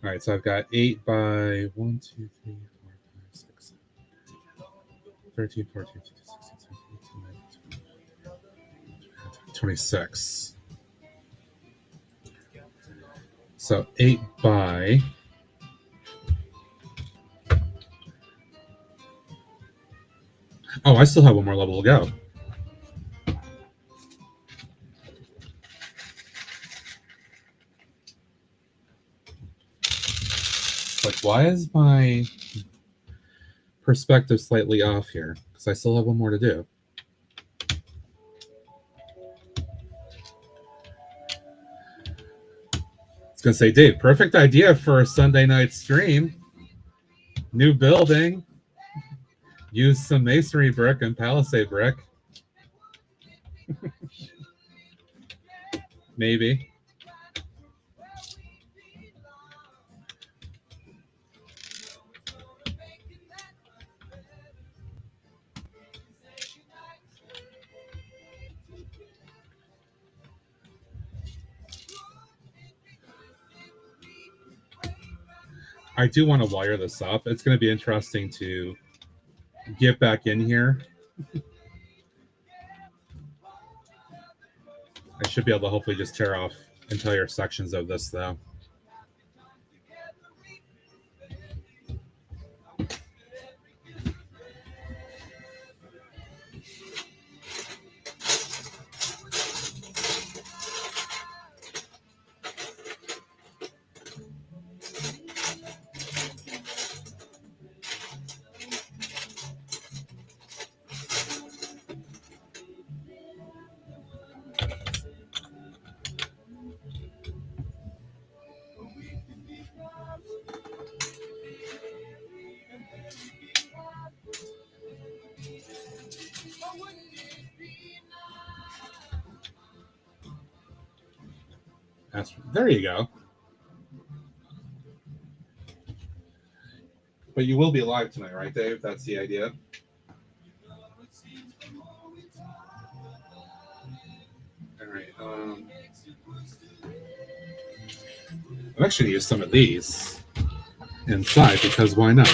All right, so I've got 8 by 1, 2, 3, 4, 5, 6, 13, 14, 15, 16, 17, 18, 19, 26. So 8 by... Oh, I still have one more level to go. Like, why is my perspective slightly off here? Because I still have one more to do. I was going to say, Dave, perfect idea for a Sunday night stream. New building. Use some masonry brick and palisade brick. Maybe. I do want to wire this up. It's going to be interesting to get back in here. I should be able to hopefully just tear off entire sections of this, though. There you go. But you will be live tonight, right, Dave? That's the idea. I'm actually going to use some of these inside because why not?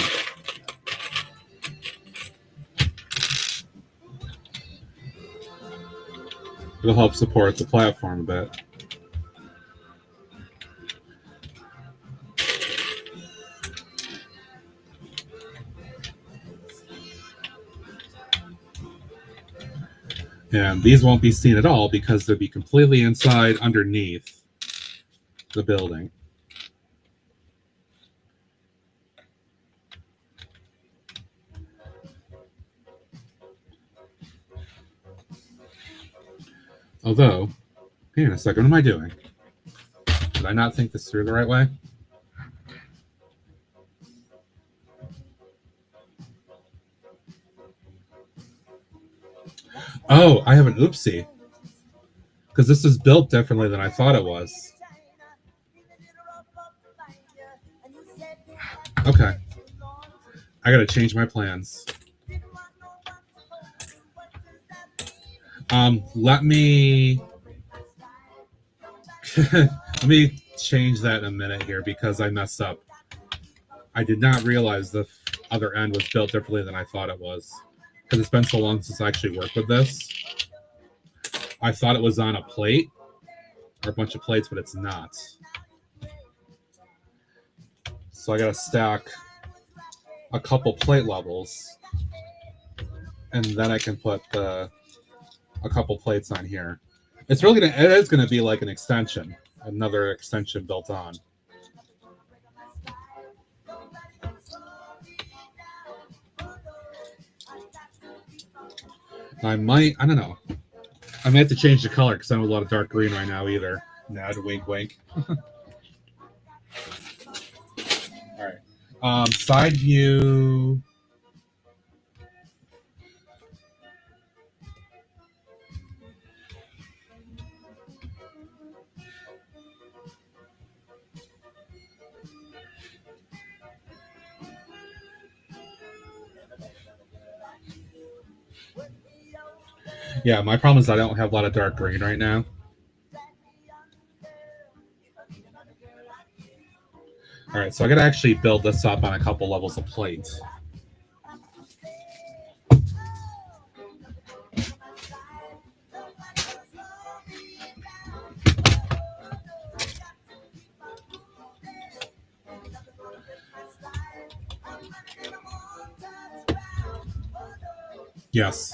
It'll help support the platform a bit. And these won't be seen at all because they'll be completely inside underneath the building. Although, hang on a second, what am I doing? Did I not think this through the right way? Oh, I have an oopsie. Because this is built differently than I thought it was. Okay. I gotta change my plans. Let me let me change that in a minute here because I messed up. I did not realize the other end was built differently than I thought it was. Because it's been so long since I actually worked with this. I thought it was on a plate or a bunch of plates, but it's not. So I gotta stack a couple plate levels and then I can put a couple plates on here. It's really it is gonna be like an extension, another extension built on. I don't know. I may have to change the color because I have a lot of dark green right now either. Nod, wink, wink. All right. Side view. Yeah, my problem is I don't have a lot of dark green right now. All right, so I got to actually build this up on a couple levels of plate. Yes.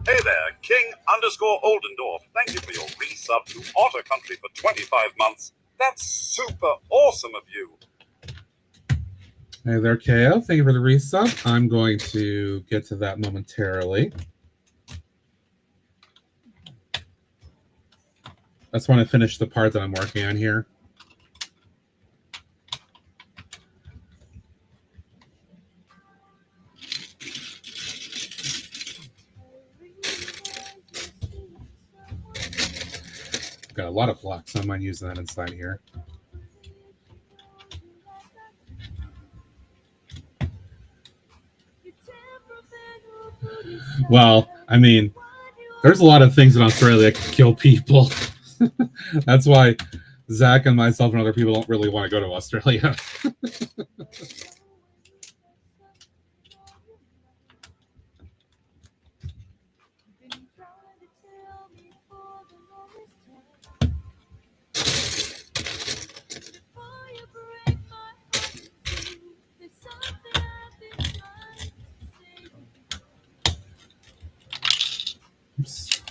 Hey there, King_Oldendorf. Thank you for your resub to Otter Country for 25 months. That's super awesome of you. Hey there, KO. Thank you for the resub. I'm going to get to that momentarily. I just want to finish the part that I'm working on here. Got a lot of blocks, so I might use that inside here. Well, I mean, there's a lot of things in Australia that can kill people. That's why Zach and myself and other people don't really want to go to Australia. Oops.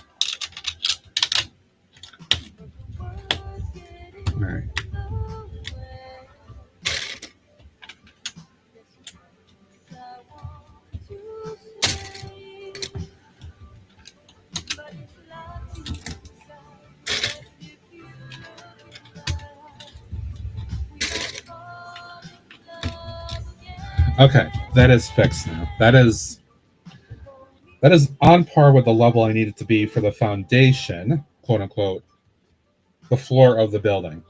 All right. Okay, that is fixed now. That is on par with the level I need it to be for the foundation, quote unquote, the floor of the building.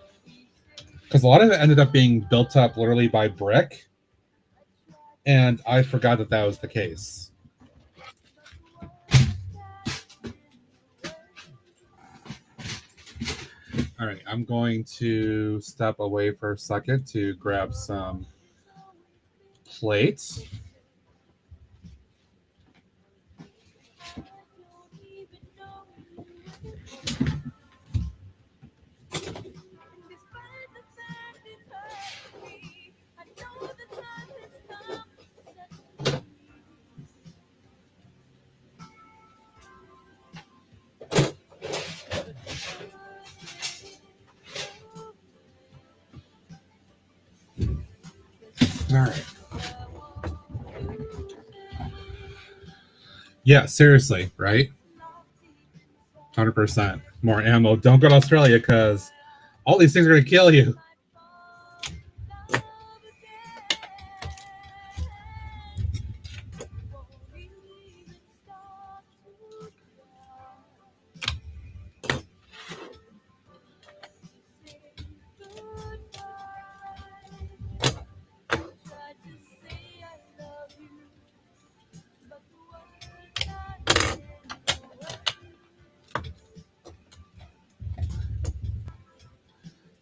Because a lot of it ended up being built up literally by brick, and I forgot that that was the case. All right, I'm going to step away for a second to grab some plates. All right. Yeah, seriously, right? 100% more ammo. Don't go to Australia because all these things are going to kill you.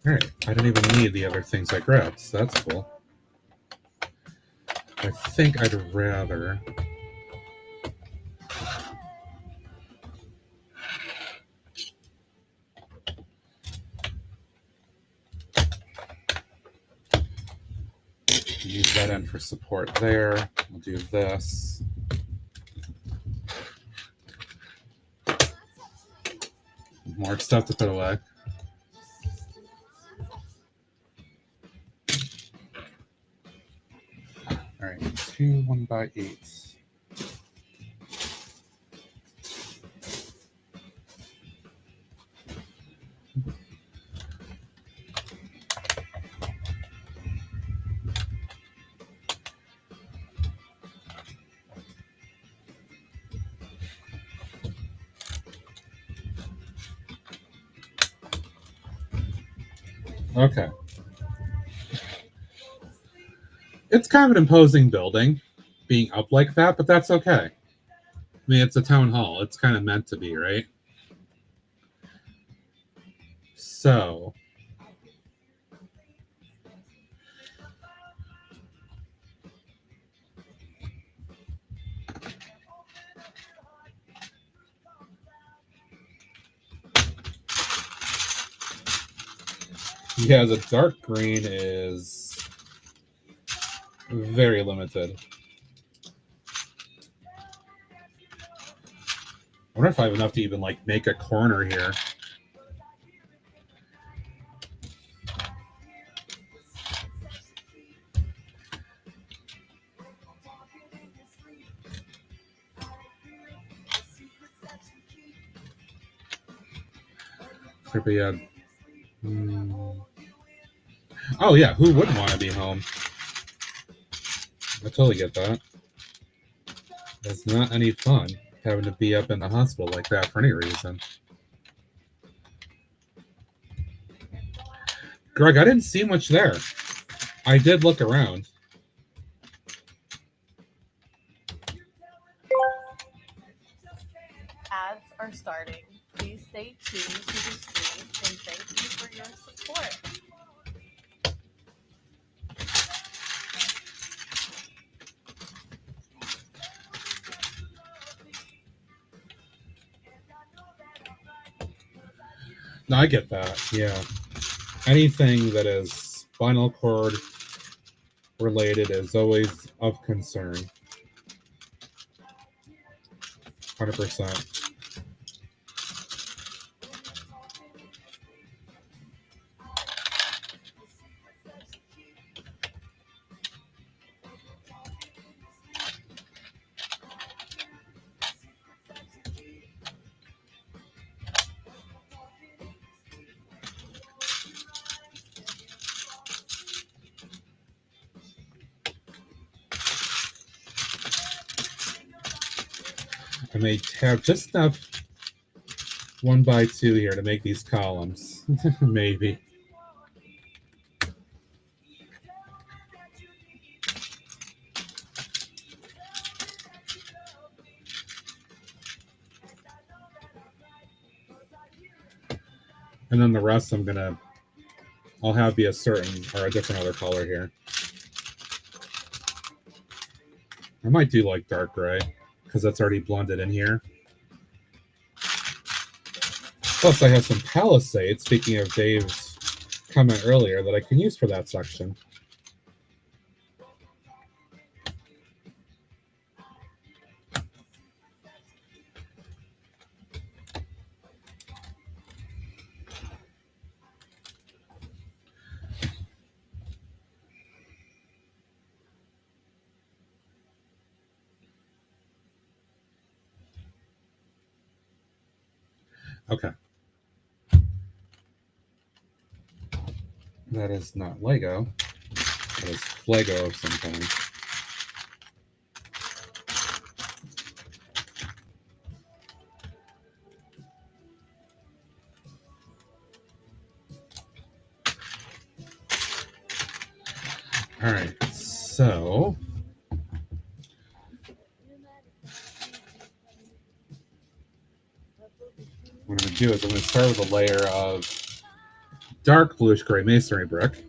All right, I don't even need the other things I grabbed, so that's cool. I think I'd rather... use that end for support there. We'll do this. More stuff to put away. All right, 2 1x8s. Okay. It's kind of an imposing building, being up like that, but that's okay. I mean, it's a town hall. It's kind of meant to be, right? So... yeah, the dark green is very limited. I wonder if I have enough to even like make a corner here. Could be a... Oh yeah, who wouldn't want to be home? I totally get that. It's not any fun having to be up in the hospital like that for any reason. Greg, I didn't see much there. I did look around. Ads are starting. Please stay tuned to the stream and thank you for your support. No, I get that. Yeah. Anything that is spinal cord related is always of concern. 100%. I may have just enough 1x2 here to make these columns. Maybe. And then the rest I'll have be a certain or a different other color here. I might do like dark gray because that's already blended in here. Plus I have some Palisade, speaking of Dave's comment earlier, that I can use for that section. Okay. That is not Lego. That is Flego of some kind. All right, so what I'm going to do is I'm going to start with a layer of dark bluish gray masonry brick.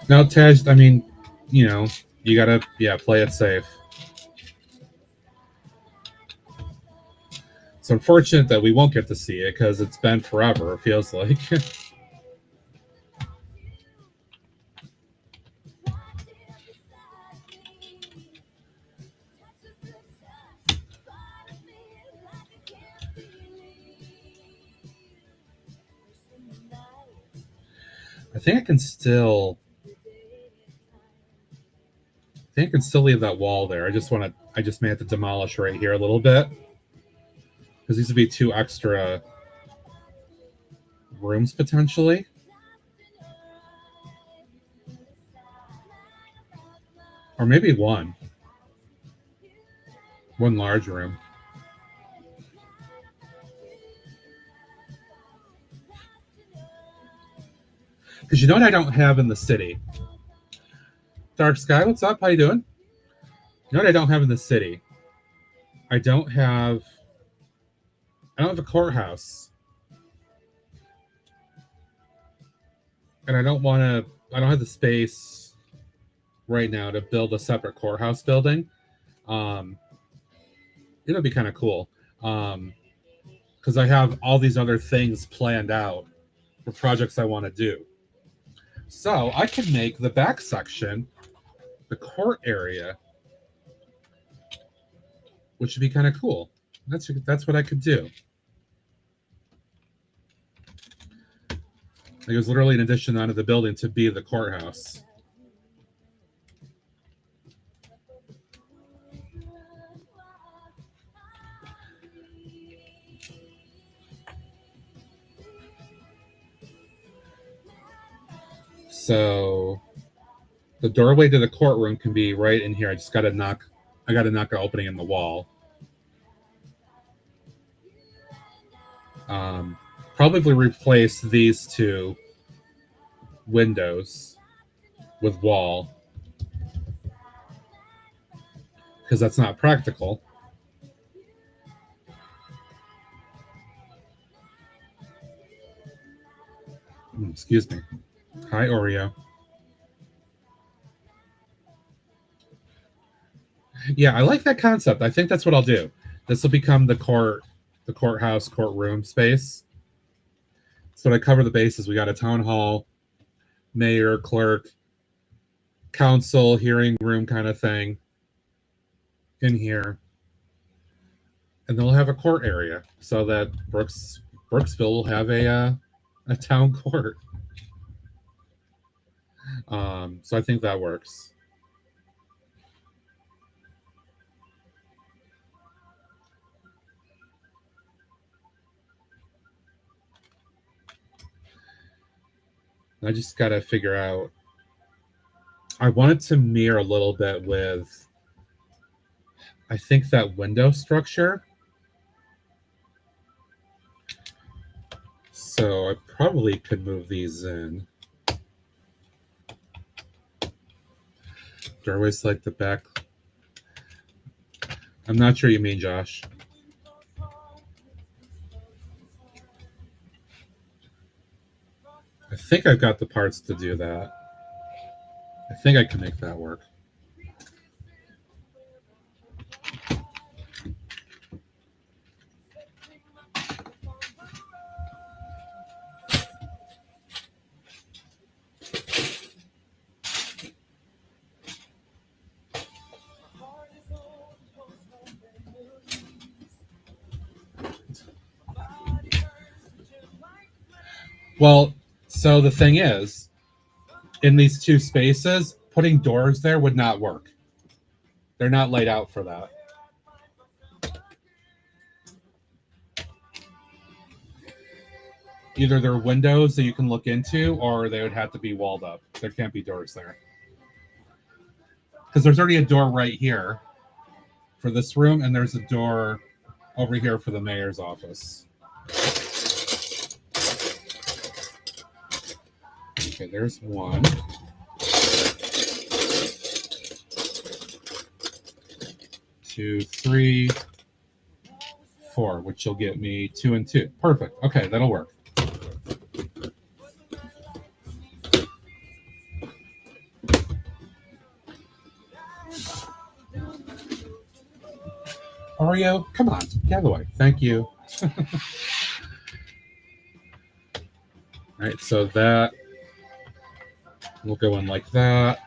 Now, Tej, I mean, you know, you got to, play it safe. It's unfortunate that we won't get to see it because it's been forever, it feels like. I think I can still leave that wall there. I just may have to demolish right here a little bit because these would be 2 extra rooms potentially. Or maybe one large room. Because you know what I don't have in the city? Dark Sky, what's up? How you doing? You know what I don't have in the city? I don't have a courthouse. And I don't have the space right now to build a separate courthouse building. It'll be kind of cool. Because I have all these other things planned out for projects I want to do. So I can make the back section the court area, which would be kind of cool. That's what I could do. It was literally an addition onto the building to be the courthouse. So the doorway to the courtroom can be right in here. I got to knock an opening in the wall. Probably replace these 2 windows with wall because that's not practical. Excuse me. Hi, Oreo. Yeah, I like that concept. I think that's what I'll do. This will become the courthouse, courtroom space. So to cover the bases, we got a town hall, mayor, clerk, council, hearing room kind of thing in here. And then we'll have a court area so that Brooksville will have a town court. So I think that works. I just got to figure out. I want it to mirror a little bit with, I think, that window structure. So I probably could move these in. Doorways like the back. I'm not sure you mean, Josh. I think I've got the parts to do that. I think I can make that work. Well, so the thing is, in these two spaces, putting doors there would not work. They're not laid out for that. Either they're windows that you can look into, or they would have to be walled up. There can't be doors there. Because there's already a door right here for this room, and there's a door over here for the mayor's office. Okay, there's one. Two, three, four, which will get me 2 and 2. Perfect. Okay, that'll work. Oreo, come on, get out of the way. Thank you. All right, so that will go in like that.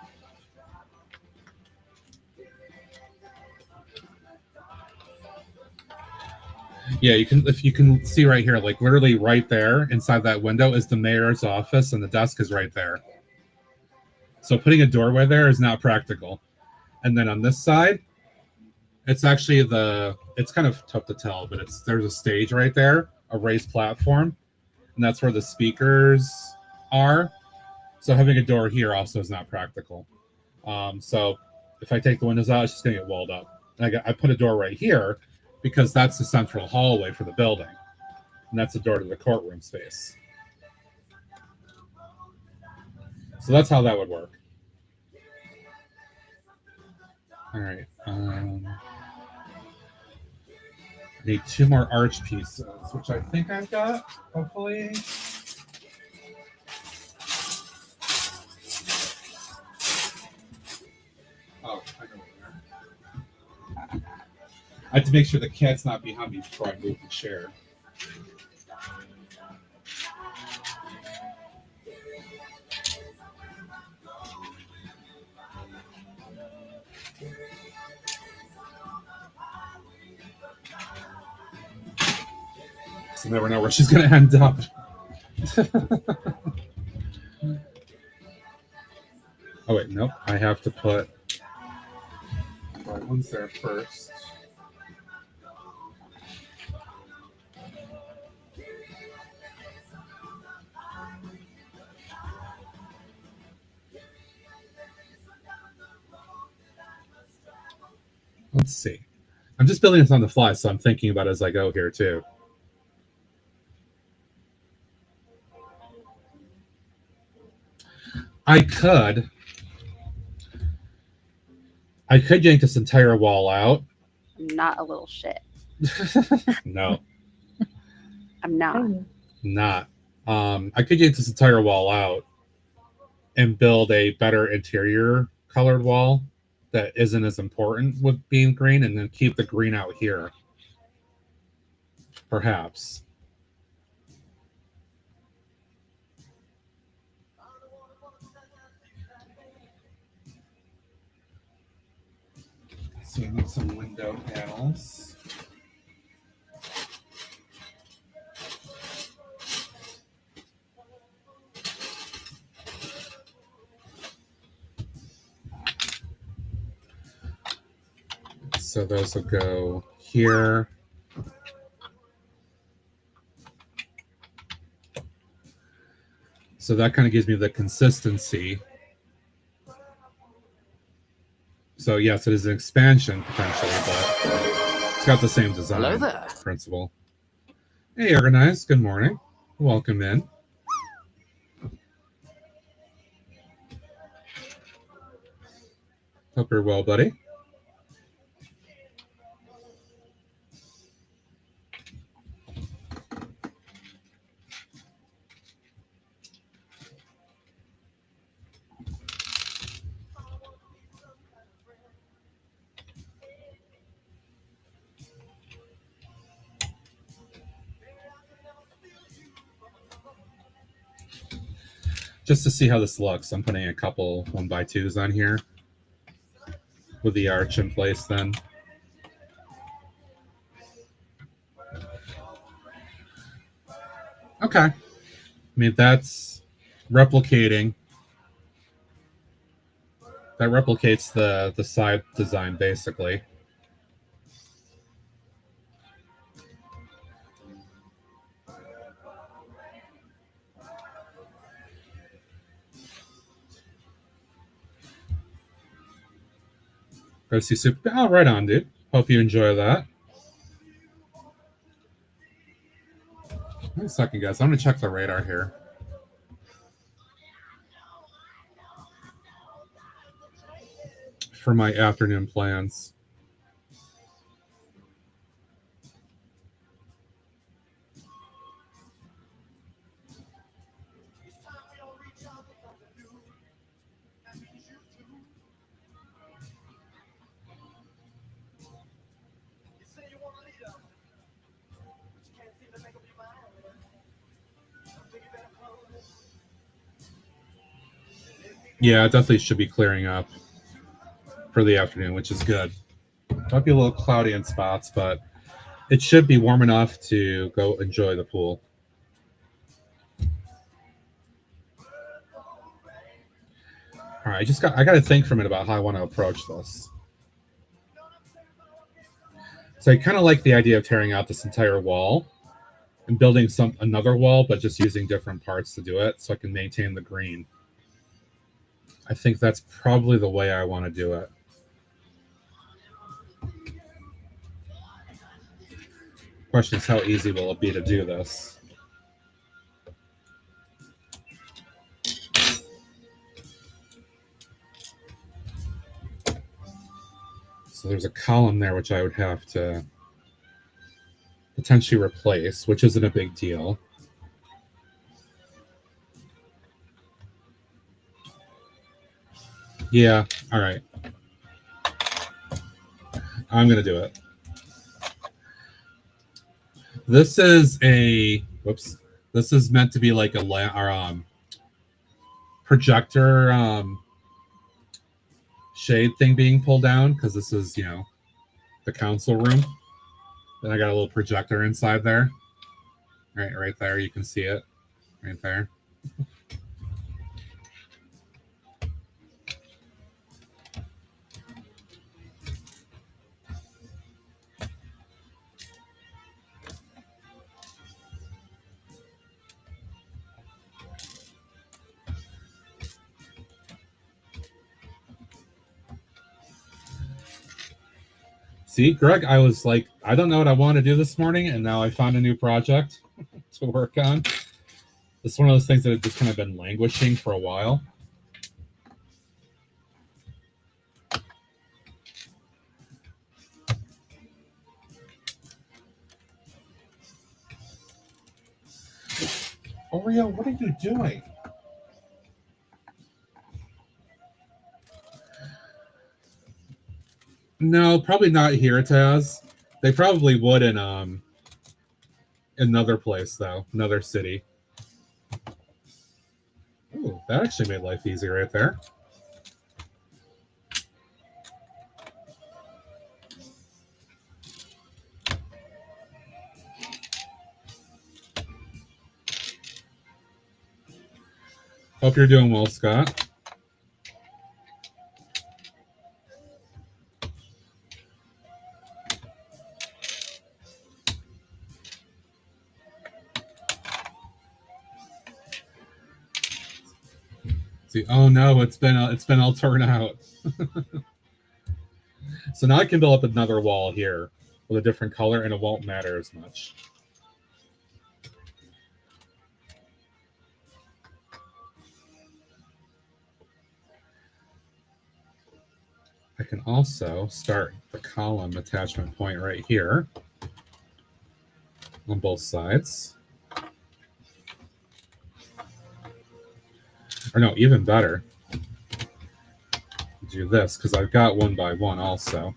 Yeah, you can, if you can see right here, like literally right there inside that window is the mayor's office, and the desk is right there. So putting a doorway there is not practical. And then on this side, it's actually it's kind of tough to tell, but there's a stage right there, a raised platform, and that's where the speakers are. So having a door here also is not practical. So if I take the windows out, it's just gonna get walled up. And I put a door right here because that's the central hallway for the building, and that's the door to the courtroom space. So that's how that would work. All right. I need 2 more arch pieces, which I think I've got, hopefully. Oh, I know where. I have to make sure the cat's not behind me before I move the chair. So never know where she's going to end up. Oh, wait, nope. I have to put the right ones there first. Let's see. I'm just building this on the fly, so I'm thinking about it as I go here, too. I could yank this entire wall out. I'm not a little shit. No. I'm not. Not. I could yank this entire wall out and build a better interior colored wall that isn't as important with being green, and then keep the green out here. Perhaps. So we need some window panels. So those will go here. So that kind of gives me the consistency. So yes, it is an expansion potentially, but it's got the same design. Hello there. Principle. Hey, Organized. Good morning. Welcome in. Hope you're well, buddy. Just to see how this looks, I'm putting a couple 1x2s on here with the arch in place then. Okay. I mean, that's replicating. That replicates the side design, basically. Go see Super. Oh, right on, dude. Hope you enjoy that. Wait a second, guys. I'm going to check the radar here. For my afternoon plans. Yeah, it definitely should be clearing up for the afternoon, which is good. Might be a little cloudy in spots, but it should be warm enough to go enjoy the pool. All right, I got to think for a minute about how I want to approach this. So I kind of like the idea of tearing out this entire wall and building another wall, but just using different parts to do it so I can maintain the green. I think that's probably the way I want to do it. Question is, how easy will it be to do this? So there's a column there which I would have to potentially replace, which isn't a big deal. Yeah, all right. I'm going to do it. This is a, whoops. This is meant to be like a projector shade thing being pulled down, because this is, you know, the council room. Then I got a little projector inside there. Right there. You can see it right there. See, Greg, I was like, I don't know what I want to do this morning, and now I found a new project to work on. It's one of those things that have just kind of been languishing for a while. Oreo, what are you doing? No, probably not here, Taz. They probably would in another place, though. Another city. Ooh, that actually made life easier right there. Hope you're doing well, Scott. Oh no, it's been all torn out. So now I can build up another wall here with a different color, and it won't matter as much. I can also start the column attachment point right here on both sides. Or no, even better, do this, because I've got 1 by 1 also.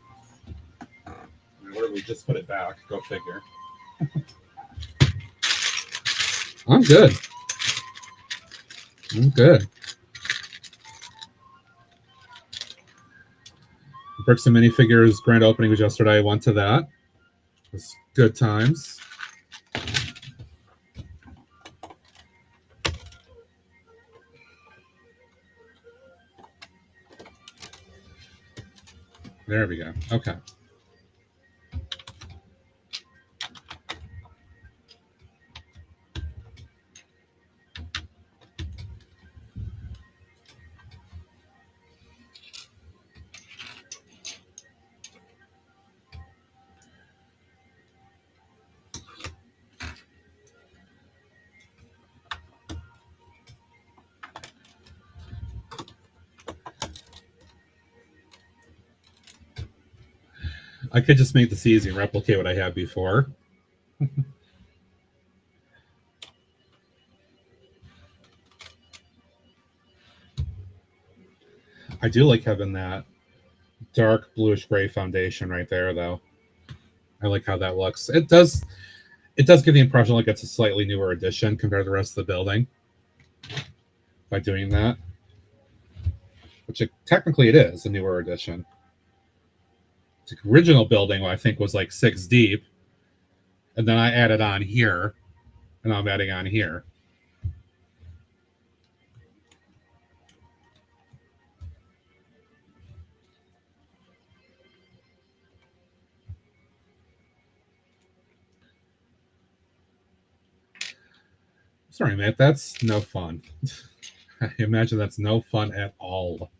Where do we just put it back? Go figure. I'm good. I'm good. Bricks and Minifigures grand opening was yesterday. I went to that. It was good times. There we go. Okay. I could just make this easy and replicate what I had before. I do like having that dark bluish gray foundation right there, though. I like how that looks. It does give the impression like it's a slightly newer edition compared to the rest of the building by doing that. Which technically it is a newer edition. The original building, I think, was like 6 deep. And then I added on here. And I'm adding on here. Sorry, Matt, that's no fun. I imagine that's no fun at all.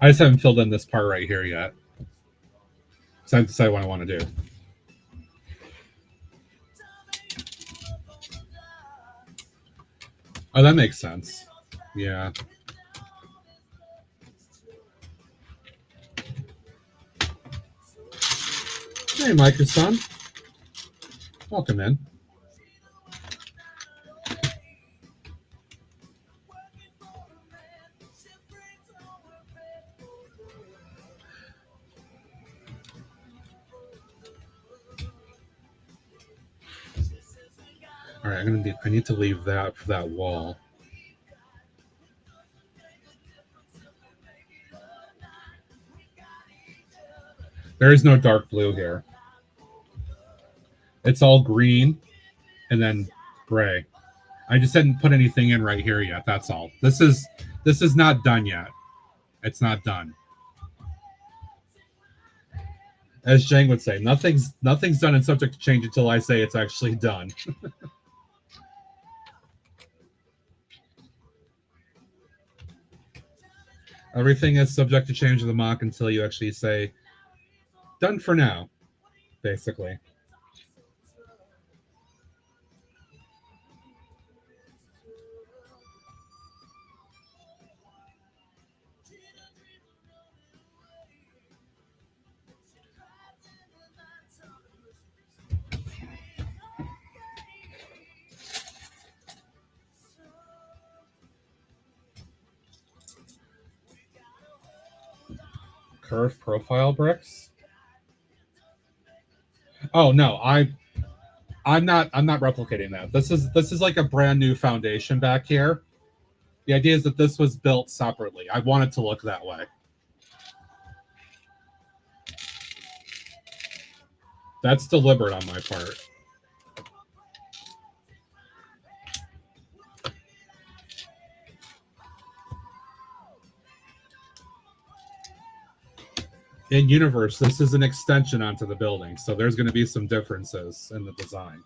I just haven't filled in this part right here yet. So I have to decide what I want to do. Oh, that makes sense. Yeah. Hey, Mike, your son. Welcome in. All right, I need to leave that for that wall. There is no dark blue here. It's all green and then gray. I just didn't put anything in right here yet. That's all. This is not done yet. It's not done. As Jang would say, nothing's done and subject to change until I say it's actually done. Everything is subject to change in the mock until you actually say done for now, basically. Curved profile bricks. Oh no, I'm not replicating that. This is like a brand new foundation back here. The idea is that this was built separately. I want it to look that way. That's deliberate on my part. In universe, this is an extension onto the building, so there's going to be some differences in the design.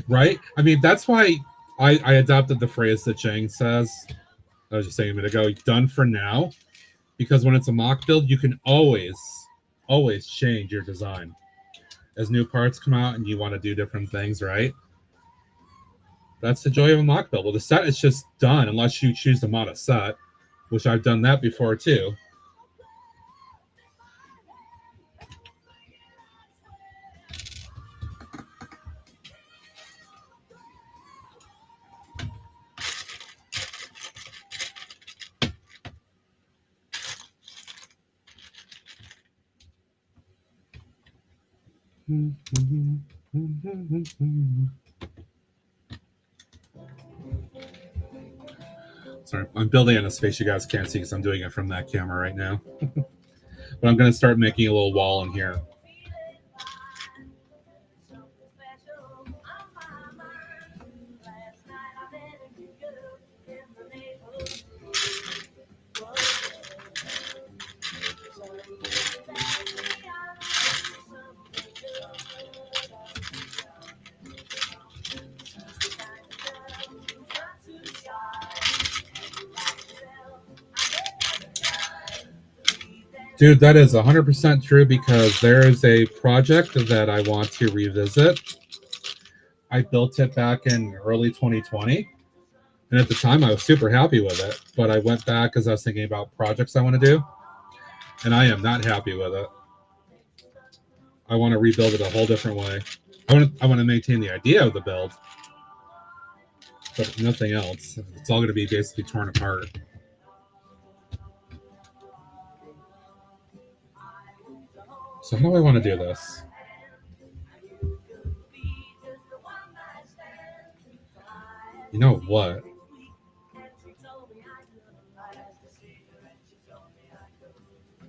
Right? I mean, that's why I adopted the phrase that Chang says. I was just saying a minute ago, done for now. Because when it's a mock build, you can always change your design. As new parts come out and you want to do different things, right? That's the joy of a mock build. Well, the set is just done unless you choose to mod a set, which I've done that before too. Sorry, I'm building in a space you guys can't see because I'm doing it from that camera right now. But I'm going to start making a little wall in here. Dude, that is 100% true because there is a project that I want to revisit. I built it back in early 2020, and at the time I was super happy with it, but I went back because I was thinking about projects I want to do, and I am not happy with it. I want to rebuild it a whole different way. I want to maintain the idea of the build, but nothing else. It's all going to be basically torn apart. So how do I want to do this? You know what?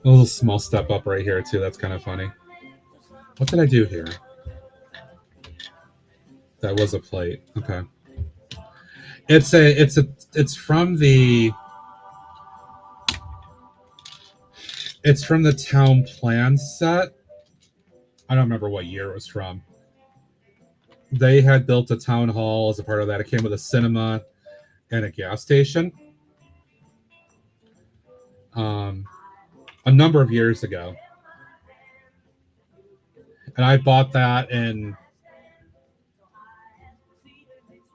A little small step up right here too. That's kind of funny. What did I do here? That was a plate. Okay. It's from the town plan set. I don't remember what year it was from. They had built a town hall as a part of that. It came with a cinema and a gas station. A number of years ago. And I bought that in...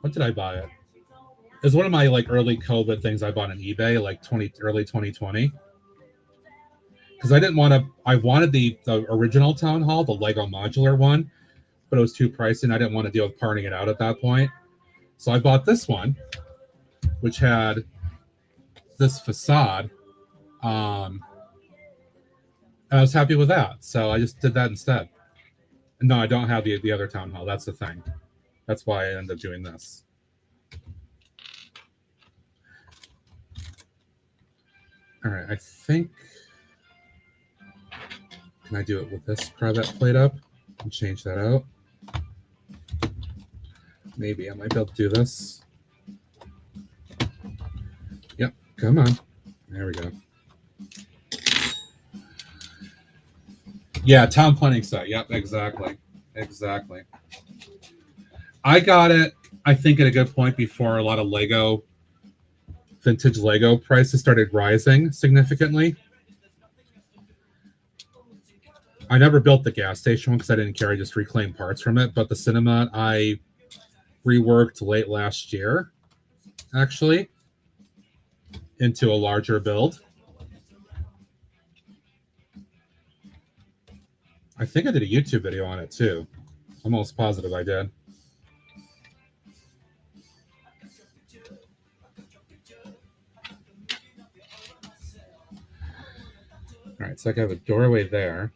What did I buy it? It was one of my early COVID things I bought on eBay, early 2020. Because I wanted the original town hall, the Lego modular one, but it was too pricey and I didn't want to deal with parting it out at that point. So I bought this one, which had this facade. And I was happy with that. So I just did that instead. No, I don't have the other town hall. That's the thing. That's why I ended up doing this. All right, I think... Can I do it with this private plate up and change that out? Maybe I might be able to do this. Yep, come on. There we go. Yeah, town planning site. Yep, exactly. Exactly. I got it, I think, at a good point before a lot of vintage Lego prices started rising significantly. I never built the gas station one because I didn't care. I just reclaimed parts from it. But the cinema I reworked late last year. actually, into a larger build. I think I did a YouTube video on it too. I'm almost positive I did. All right, so I have a doorway there.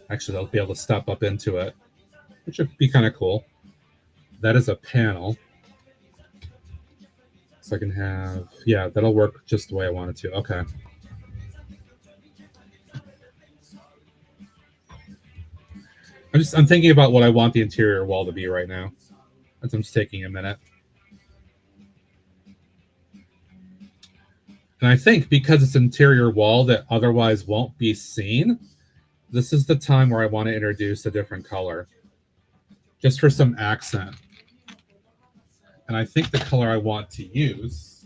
Actually, they'll be able to step up into it, which would be kind of cool. That is a panel. So I can have, yeah, that'll work just the way I want it to. Okay. I'm thinking about what I want the interior wall to be right now. As I'm just taking a minute. And I think because it's an interior wall that otherwise won't be seen, this is the time where I want to introduce a different color. Just for some accent. And I think the color I want to use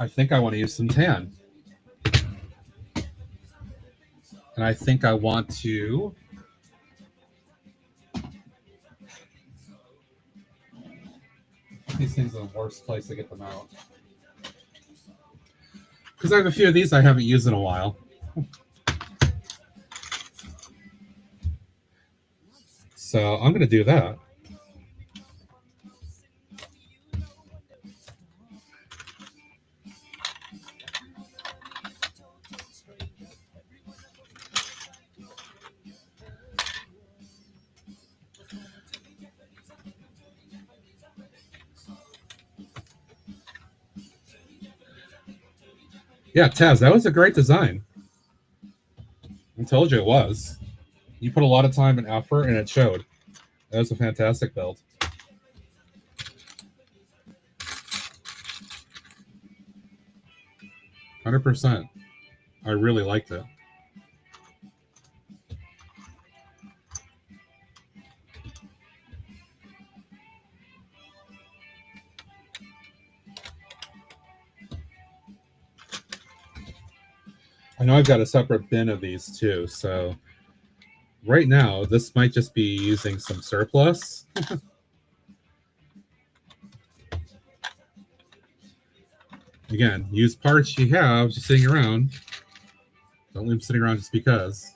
I think I want to use some tan. And I think I want to these things are the worst place to get them out. Because I have a few of these I haven't used in a while. So I'm going to do that. Yeah, Taz, that was a great design. I told you it was. You put a lot of time and effort, and it showed. That was a fantastic build. %. I really liked it. I know I've got a separate bin of these too, so right now this might just be using some surplus. Again, use parts you have just sitting around. Don't leave them sitting around just because.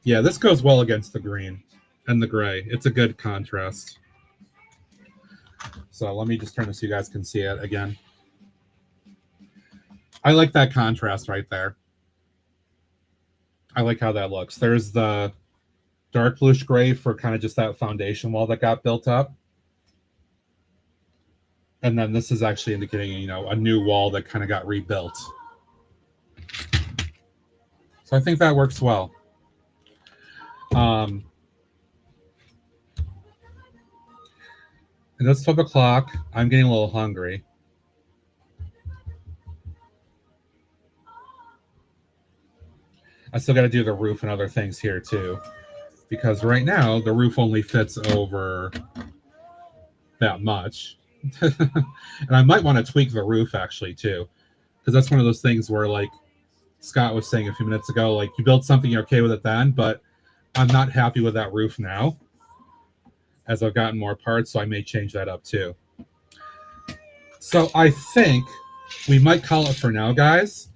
Yeah, this goes well against the green and the gray. It's a good contrast. So let me just turn this so you guys can see it again. I like that contrast right there. I like how that looks. There's the dark bluish gray for kind of just that foundation wall that got built up. And then this is actually indicating, you know, a new wall that kind of got rebuilt. So I think that works well. And it's 12 o'clock. I'm getting a little hungry. I still got to do the roof and other things here too, because right now the roof only fits over that much. And I might want to tweak the roof actually too, because that's one of those things where, like Scott was saying a few minutes ago, like you build something, you're okay with it then, but I'm not happy with that roof now as I've gotten more parts, so I may change that up too. So I think we might call it for now, guys,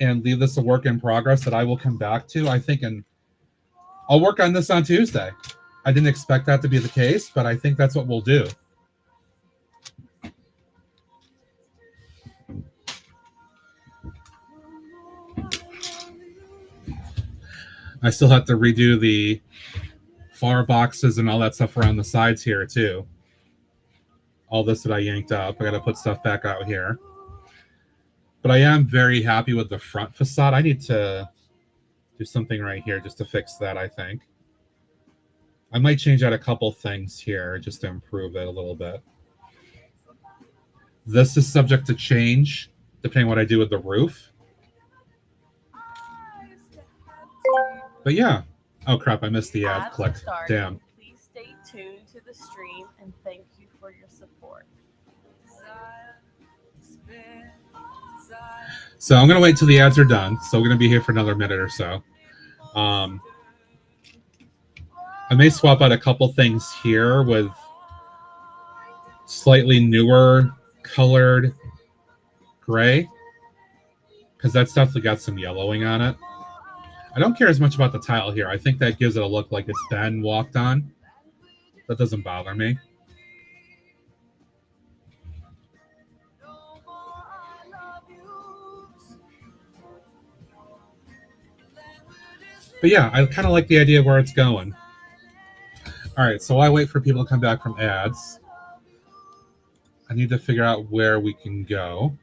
and leave this a work in progress that I will come back to, I think, and I'll work on this on Tuesday. I didn't expect that to be the case, but I think that's what we'll do. I still have to redo the far boxes and all that stuff around the sides here too. All this that I yanked up. I got to put stuff back out here. But I am very happy with the front facade. I need to do something right here just to fix that, I think. I might change out a couple things here just to improve it a little bit. This is subject to change depending on what I do with the roof. But yeah. Oh crap, I missed the ad click. Damn. Please stay tuned to the stream and thank you for your support. So I'm going to wait till the ads are done. So we're going to be here for another minute or so. I may swap out a couple things here with slightly newer colored gray, because that's definitely got some yellowing on it. I don't care as much about the tile here. I think that gives it a look like it's been walked on. That doesn't bother me. But yeah, I kind of like the idea of where it's going. All right, so while I wait for people to come back from ads, I need to figure out where we can go.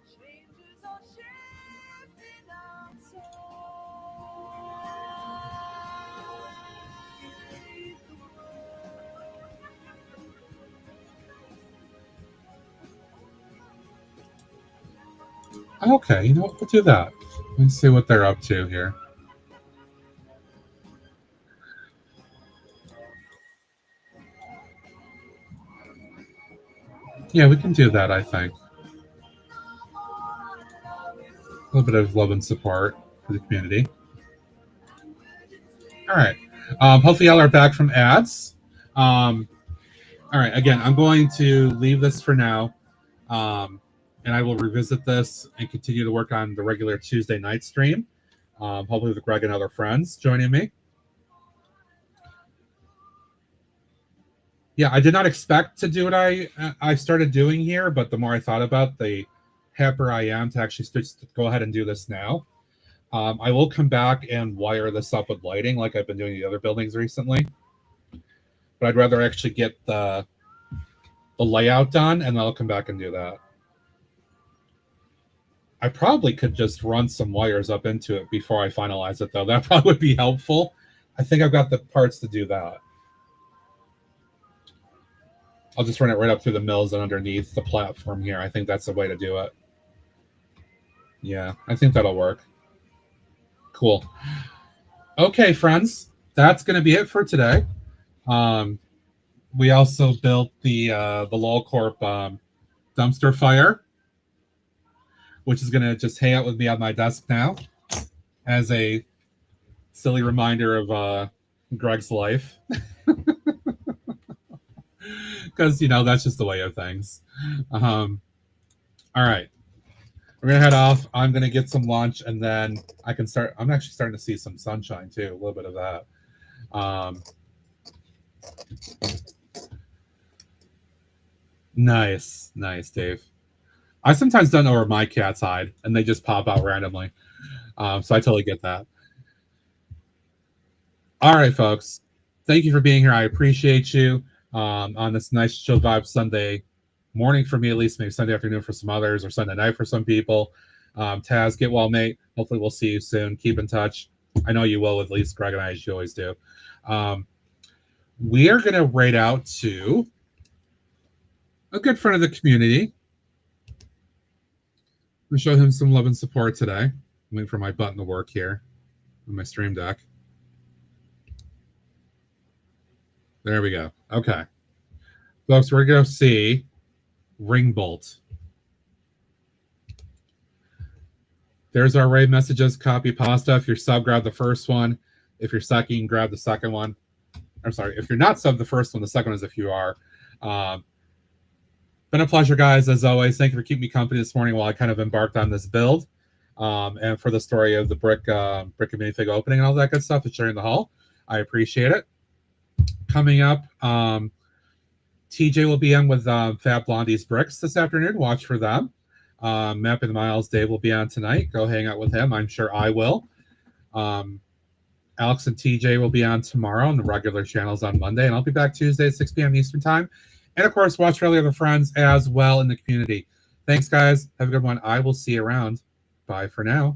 Okay, you know what? We'll do that. Let's see what they're up to here. Yeah, we can do that, I think. A little bit of love and support for the community. All right. Hopefully y'all are back from ads. All right, again, I'm going to leave this for now. And I will revisit this and continue to work on the regular Tuesday night stream. Hopefully with Greg and other friends joining me. Yeah, I did not expect to do what I started doing here, but the more I thought about it, the happier I am to actually go ahead and do this now. I will come back and wire this up with lighting like I've been doing the other buildings recently. But I'd rather actually get the layout done, and then I'll come back and do that. I probably could just run some wires up into it before I finalize it, though. That probably would be helpful. I think I've got the parts to do that. I'll just run it right up through the mills and underneath the platform here. I think that's the way to do it. Yeah, I think that'll work. Cool. Okay, friends, that's going to be it for today. We also built the LolCorp dumpster fire, which is going to just hang out with me on my desk now as a silly reminder of Greg's life. Because, you know, that's just the way of things. All right. We're going to head off. I'm going to get some lunch, and then I can start. I'm actually starting to see some sunshine, too. A little bit of that. Nice. Nice, Dave. I sometimes don't know where my cats hide, and they just pop out randomly. So I totally get that. All right, folks. Thank you for being here. I appreciate you on this nice chill vibe Sunday morning for me, at least, maybe Sunday afternoon for some others, or Sunday night for some people. Taz, get well, mate. Hopefully we'll see you soon. Keep in touch. I know you will with at least Greg and I, as you always do. We are going to raid out to a good friend of the community. I'm going to show him some love and support today. I'm waiting for my button to work here on my stream deck. There we go. Okay. Folks, we're going to see Ringbolt. There's our raid messages. Copy pasta. If you're sub, grab the first one. If you're second, grab the second one. I'm sorry. If you're not sub, the first one. The second one is if you are. Been a pleasure, guys, as always. Thank you for keeping me company this morning while I kind of embarked on this build. And for the story of the brick and minifig opening and all that good stuff that's sharing the hall. I appreciate it. Coming up, TJ will be on with Fab Blondie's Bricks this afternoon. Watch for them. Mapping the Miles, Dave will be on tonight. Go hang out with him. I'm sure I will. Alex and TJ will be on tomorrow on the regular channels on Monday. And I'll be back Tuesday at 6 p.m. Eastern Time. And, of course, watch for all the other friends as well in the community. Thanks, guys. Have a good one. I will see you around. Bye for now.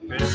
Okay.